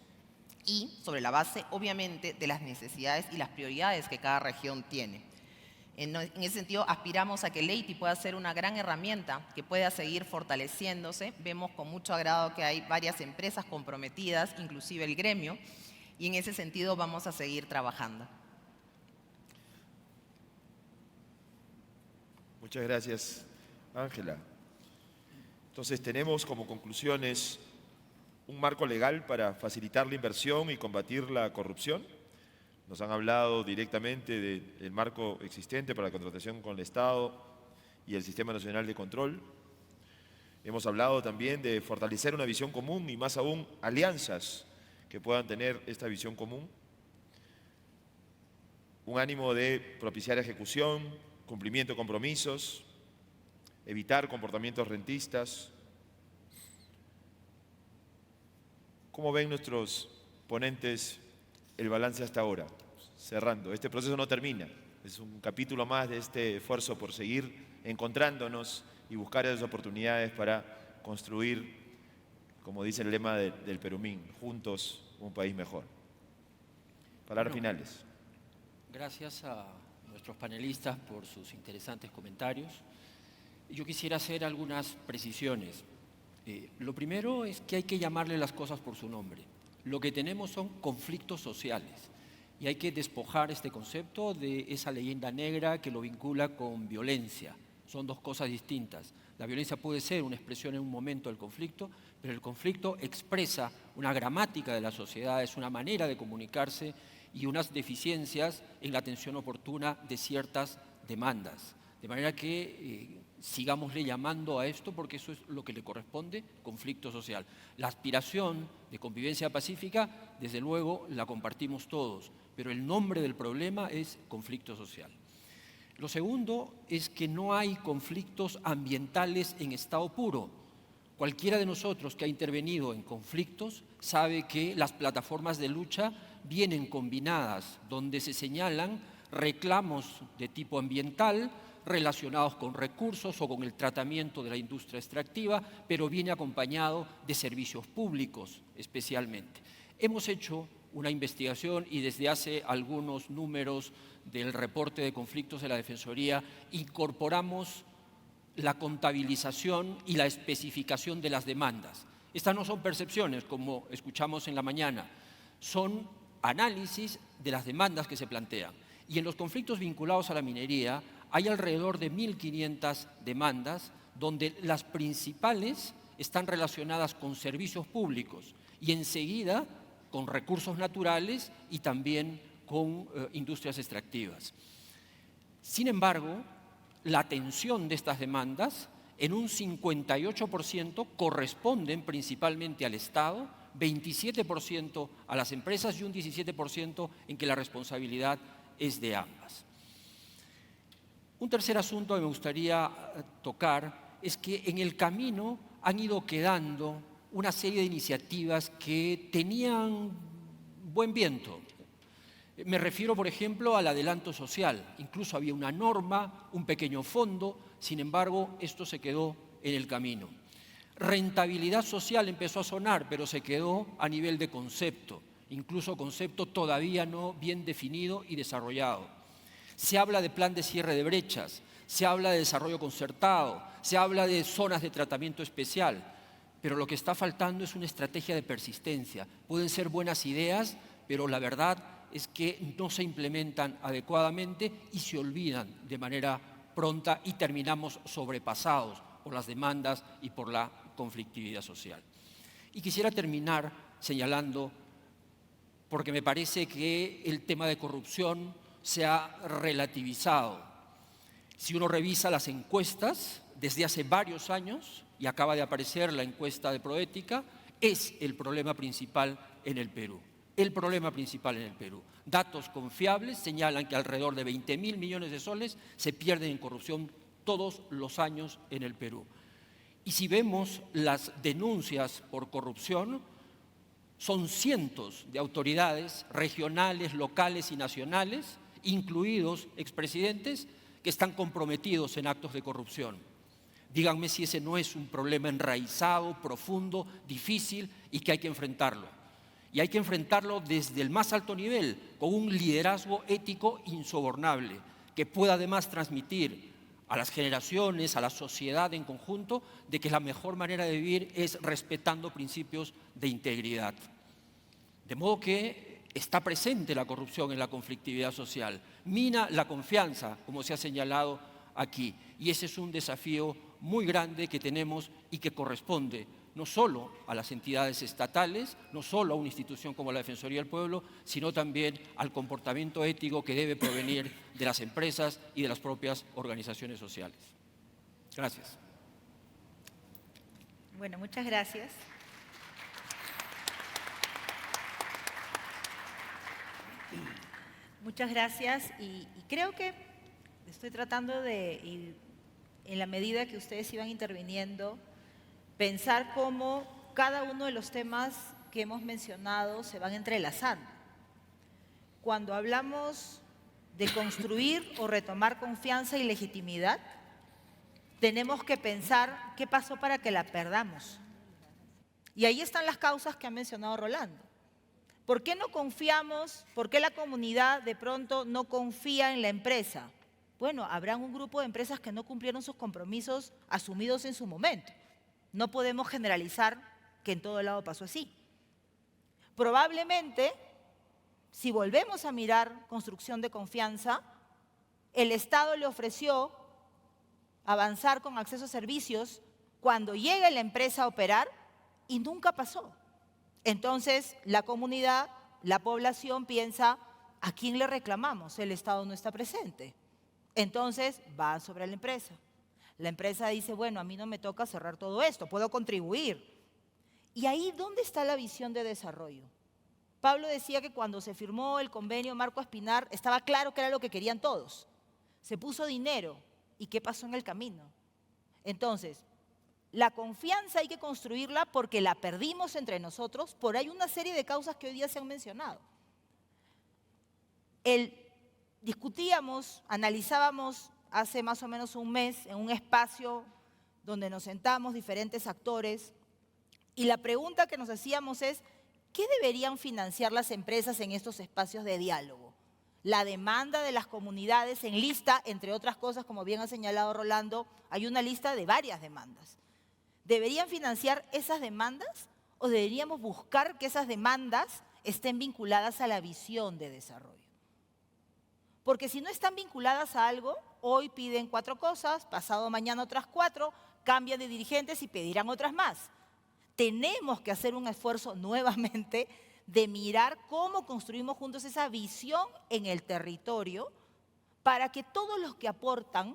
y sobre la base, obviamente, de las necesidades y las prioridades que cada región tiene. En ese sentido, aspiramos a que Leiti pueda ser una gran herramienta que pueda seguir fortaleciéndose. Vemos con mucho agrado que hay varias empresas comprometidas, inclusive el gremio, y en ese sentido vamos a seguir trabajando. Muchas gracias, Ángela. Entonces tenemos como conclusiones un marco legal para facilitar la inversión y combatir la corrupción. Nos han hablado directamente del marco existente para la contratación con el Estado y el Sistema Nacional de Control. Hemos hablado también de fortalecer una visión común y más aún alianzas que puedan tener esta visión común. Un ánimo de propiciar ejecución, cumplimiento de compromisos, evitar comportamientos rentistas. ¿Cómo ven nuestros ponentes el balance hasta ahora? Cerrando, este proceso no termina, es un capítulo más de este esfuerzo por seguir encontrándonos y buscar esas oportunidades para construir, como dice el lema del Perumín, juntos un país mejor. Palabras finales. Gracias a nuestros panelistas por sus interesantes comentarios. Yo quisiera hacer algunas precisiones. Lo primero es que hay que llamarle las cosas por su nombre. Lo que tenemos son conflictos sociales y hay que despojar este concepto de esa leyenda negra que lo vincula con violencia. Son dos cosas distintas. La violencia puede ser una expresión en un momento del conflicto, pero el conflicto expresa una gramática de la sociedad, es una manera de comunicarse y unas deficiencias en la atención oportuna de ciertas demandas. De manera que sigámosle llamando a esto porque eso es lo que le corresponde, conflicto social. La aspiración de convivencia pacífica, desde luego, la compartimos todos, pero el nombre del problema es conflicto social. Lo segundo es que no hay conflictos ambientales en estado puro. Cualquiera de nosotros que ha intervenido en conflictos sabe que las plataformas de lucha vienen combinadas, donde se señalan reclamos de tipo ambiental relacionados con recursos o con el tratamiento de la industria extractiva, pero viene acompañado de servicios públicos especialmente. Hemos hecho una investigación y desde hace algunos números del reporte de conflictos de la Defensoría incorporamos la contabilización y la especificación de las demandas. Estas no son percepciones, como escuchamos en la mañana, son análisis de las demandas que se plantean. Y en los conflictos vinculados a la minería hay alrededor de 1.500 demandas, donde las principales están relacionadas con servicios públicos y enseguida con recursos naturales y también con industrias extractivas. Sin embargo, la atención de estas demandas en un 58% corresponden principalmente al Estado, 27% a las empresas y un 17% en que la responsabilidad es de ambas. Un tercer asunto que me gustaría tocar es que en el camino han ido quedando una serie de iniciativas que tenían buen viento. Me refiero, por ejemplo, al adelanto social. Incluso había una norma, un pequeño fondo, sin embargo, esto se quedó en el camino. Rentabilidad social empezó a sonar, pero se quedó a nivel de concepto, incluso concepto todavía no bien definido y desarrollado. Se habla de plan de cierre de brechas, se habla de desarrollo concertado, se habla de zonas de tratamiento especial, pero lo que está faltando es una estrategia de persistencia. Pueden ser buenas ideas, pero la verdad es que no se implementan adecuadamente y se olvidan de manera pronta y terminamos sobrepasados por las demandas y por la conflictividad social. Y quisiera terminar señalando, porque me parece que el tema de corrupción se ha relativizado. Si uno revisa las encuestas, desde hace varios años, y acaba de aparecer la encuesta de Proética, es el problema principal en el Perú. El problema principal en el Perú. Datos confiables señalan que alrededor de 20.000 millones de soles se pierden en corrupción todos los años en el Perú. Y si vemos las denuncias por corrupción, son cientos de autoridades regionales, locales y nacionales, incluidos expresidentes, que están comprometidos en actos de corrupción. Díganme si ese no es un problema enraizado, profundo, difícil y que hay que enfrentarlo. Y hay que enfrentarlo desde el más alto nivel, con un liderazgo ético insobornable, que pueda además transmitir a las generaciones, a la sociedad en conjunto, de que la mejor manera de vivir es respetando principios de integridad. De modo que está presente la corrupción en la conflictividad social, mina la confianza, como se ha señalado aquí, y ese es un desafío muy grande que tenemos y que corresponde no solo a las entidades estatales, no solo a una institución como la Defensoría del Pueblo, sino también al comportamiento ético que debe provenir de las empresas y de las propias organizaciones sociales. Gracias. Bueno, muchas gracias. Muchas gracias y creo que estoy tratando de, en la medida que ustedes iban interviniendo, pensar cómo cada uno de los temas que hemos mencionado se van entrelazando. Cuando hablamos de construir o retomar confianza y legitimidad, tenemos que pensar qué pasó para que la perdamos. Y ahí están las causas que ha mencionado Rolando. ¿Por qué no confiamos? ¿Por qué la comunidad de pronto no confía en la empresa? Bueno, habrá un grupo de empresas que no cumplieron sus compromisos asumidos en su momento. No podemos generalizar que en todo lado pasó así. Probablemente, si volvemos a mirar construcción de confianza, el Estado le ofreció avanzar con acceso a servicios cuando llegue la empresa a operar y nunca pasó. Entonces, la comunidad, la población piensa, ¿a quién le reclamamos? El Estado no está presente. Entonces, va sobre la empresa. La empresa dice, bueno, a mí no me toca cerrar todo esto, puedo contribuir. Y ahí, ¿dónde está la visión de desarrollo? Pablo decía que cuando se firmó el convenio Marco Espinar, estaba claro que era lo que querían todos. Se puso dinero. ¿Y qué pasó en el camino? Entonces, la confianza hay que construirla porque la perdimos entre nosotros, por hay una serie de causas que hoy día se han mencionado. Discutíamos, analizábamos hace más o menos un mes en un espacio donde nos sentamos diferentes actores y la pregunta que nos hacíamos es, ¿qué deberían financiar las empresas en estos espacios de diálogo? La demanda de las comunidades en lista, entre otras cosas, como bien ha señalado Rolando, hay una lista de varias demandas. ¿Deberían financiar esas demandas o deberíamos buscar que esas demandas estén vinculadas a la visión de desarrollo? Porque si no están vinculadas a algo, hoy piden 4 cosas, pasado mañana otras 4, cambian de dirigentes y pedirán otras más. Tenemos que hacer un esfuerzo nuevamente de mirar cómo construimos juntos esa visión en el territorio para que todos los que aportan,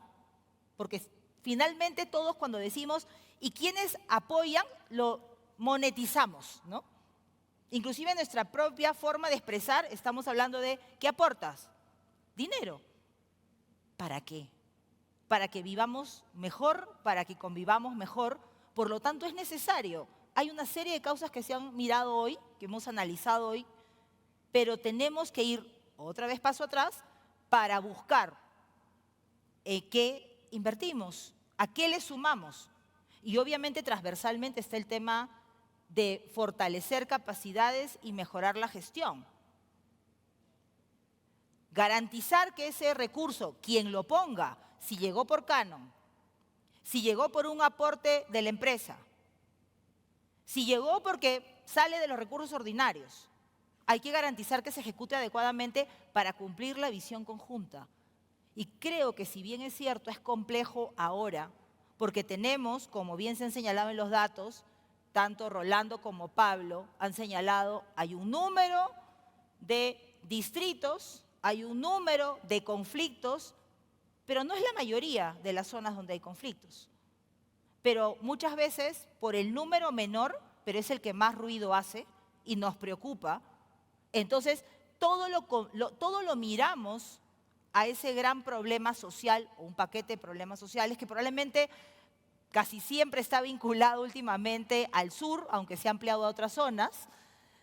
porque finalmente todos cuando decimos, y quienes apoyan, lo monetizamos, ¿no? Inclusive en nuestra propia forma de expresar, estamos hablando de, ¿qué aportas? Dinero. ¿Para qué? Para que vivamos mejor, para que convivamos mejor. Por lo tanto, es necesario. Hay una serie de causas que se han mirado hoy, que hemos analizado hoy, pero tenemos que ir otra vez paso atrás para buscar qué invertimos, a qué le sumamos. Y obviamente transversalmente está el tema de fortalecer capacidades y mejorar la gestión. Garantizar que ese recurso, quien lo ponga, si llegó por canon, si llegó por un aporte de la empresa, si llegó porque sale de los recursos ordinarios, hay que garantizar que se ejecute adecuadamente para cumplir la visión conjunta. Y creo que si bien es cierto, es complejo ahora, porque tenemos, como bien se han señalado en los datos, tanto Rolando como Pablo han señalado, hay un número de distritos, hay un número de conflictos, pero no es la mayoría de las zonas donde hay conflictos. Pero muchas veces, por el número menor, pero es el que más ruido hace y nos preocupa, entonces todo lo miramos a ese gran problema social o un paquete de problemas sociales que probablemente casi siempre está vinculado últimamente al sur, aunque se ha ampliado a otras zonas,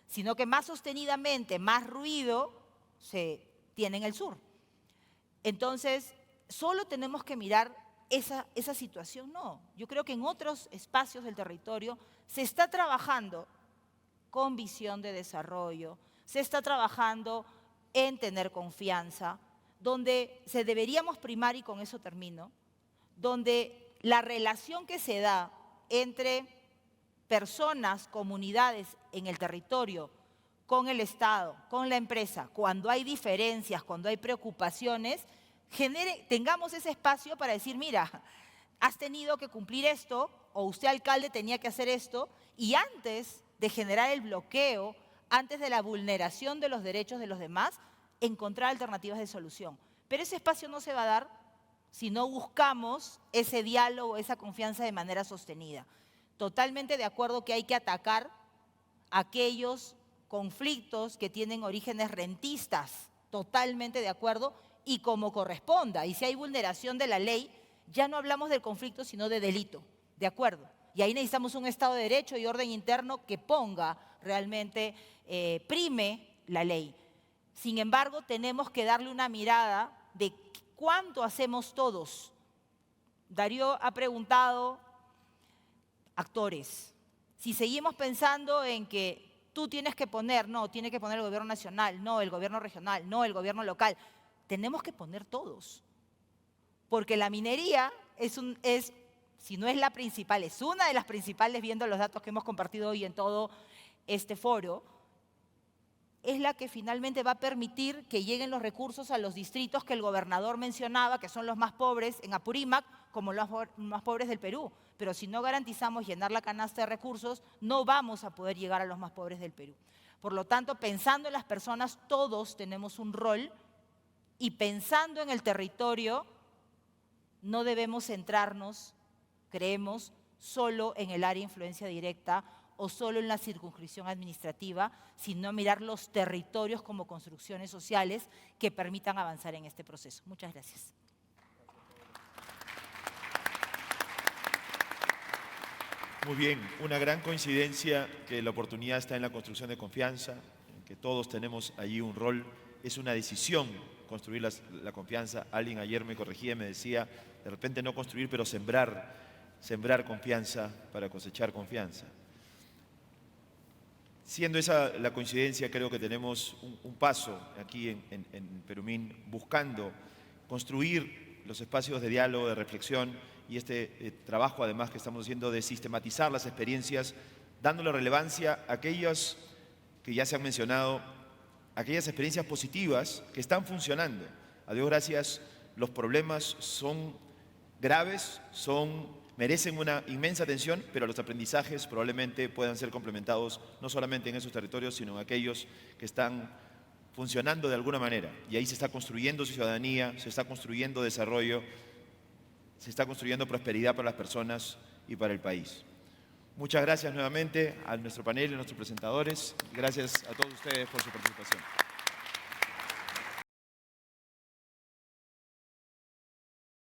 sino que más sostenidamente, más ruido se tiene en el sur. Entonces, ¿solo tenemos que mirar esa situación? No. Yo creo que en otros espacios del territorio se está trabajando con visión de desarrollo, se está trabajando en tener confianza, donde se deberíamos primar, y con eso termino, donde la relación que se da entre personas, comunidades en el territorio, con el Estado, con la empresa, cuando hay diferencias, cuando hay preocupaciones, tengamos ese espacio para decir, mira, has tenido que cumplir esto, o usted, alcalde, tenía que hacer esto, y antes de generar el bloqueo, antes de la vulneración de los derechos de los demás, encontrar alternativas de solución. Pero ese espacio no se va a dar si no buscamos ese diálogo, esa confianza de manera sostenida. Totalmente de acuerdo que hay que atacar aquellos conflictos que tienen orígenes rentistas, totalmente de acuerdo, y como corresponda. Y si hay vulneración de la ley, ya no hablamos del conflicto, sino de delito, de acuerdo. Y ahí necesitamos un Estado de Derecho y orden interno que ponga realmente, prime la ley. Sin embargo, tenemos que darle una mirada de cuánto hacemos todos. Darío ha preguntado, actores, si seguimos pensando en que tú tienes que poner, no, tiene que poner el gobierno nacional, no, el gobierno regional, no, el gobierno local, tenemos que poner todos. Porque la minería si no es la principal, es una de las principales, viendo los datos que hemos compartido hoy en todo este foro, es la que finalmente va a permitir que lleguen los recursos a los distritos que el gobernador mencionaba, que son los más pobres en Apurímac, como los más pobres del Perú. Pero si no garantizamos llenar la canasta de recursos, no vamos a poder llegar a los más pobres del Perú. Por lo tanto, pensando en las personas, todos tenemos un rol, y pensando en el territorio, no debemos centrarnos, creemos, solo en el área de influencia directa o solo en la circunscripción administrativa, sino mirar los territorios como construcciones sociales que permitan avanzar en este proceso. Muchas gracias. Muy bien, una gran coincidencia que la oportunidad está en la construcción de confianza, en que todos tenemos allí un rol, es una decisión construir la confianza. Alguien ayer me corregía, me decía, de repente no construir, pero sembrar confianza para cosechar confianza. Siendo esa la coincidencia, creo que tenemos un paso aquí en Perumín, buscando construir los espacios de diálogo, de reflexión, y este trabajo además que estamos haciendo de sistematizar las experiencias, dándole relevancia a aquellas que ya se han mencionado, aquellas experiencias positivas que están funcionando. A Dios gracias, los problemas son graves, merecen una inmensa atención, pero los aprendizajes probablemente puedan ser complementados no solamente en esos territorios, sino en aquellos que están funcionando de alguna manera. Y ahí se está construyendo ciudadanía, se está construyendo desarrollo, se está construyendo prosperidad para las personas y para el país. Muchas gracias nuevamente a nuestro panel y a nuestros presentadores. Gracias a todos ustedes por su participación.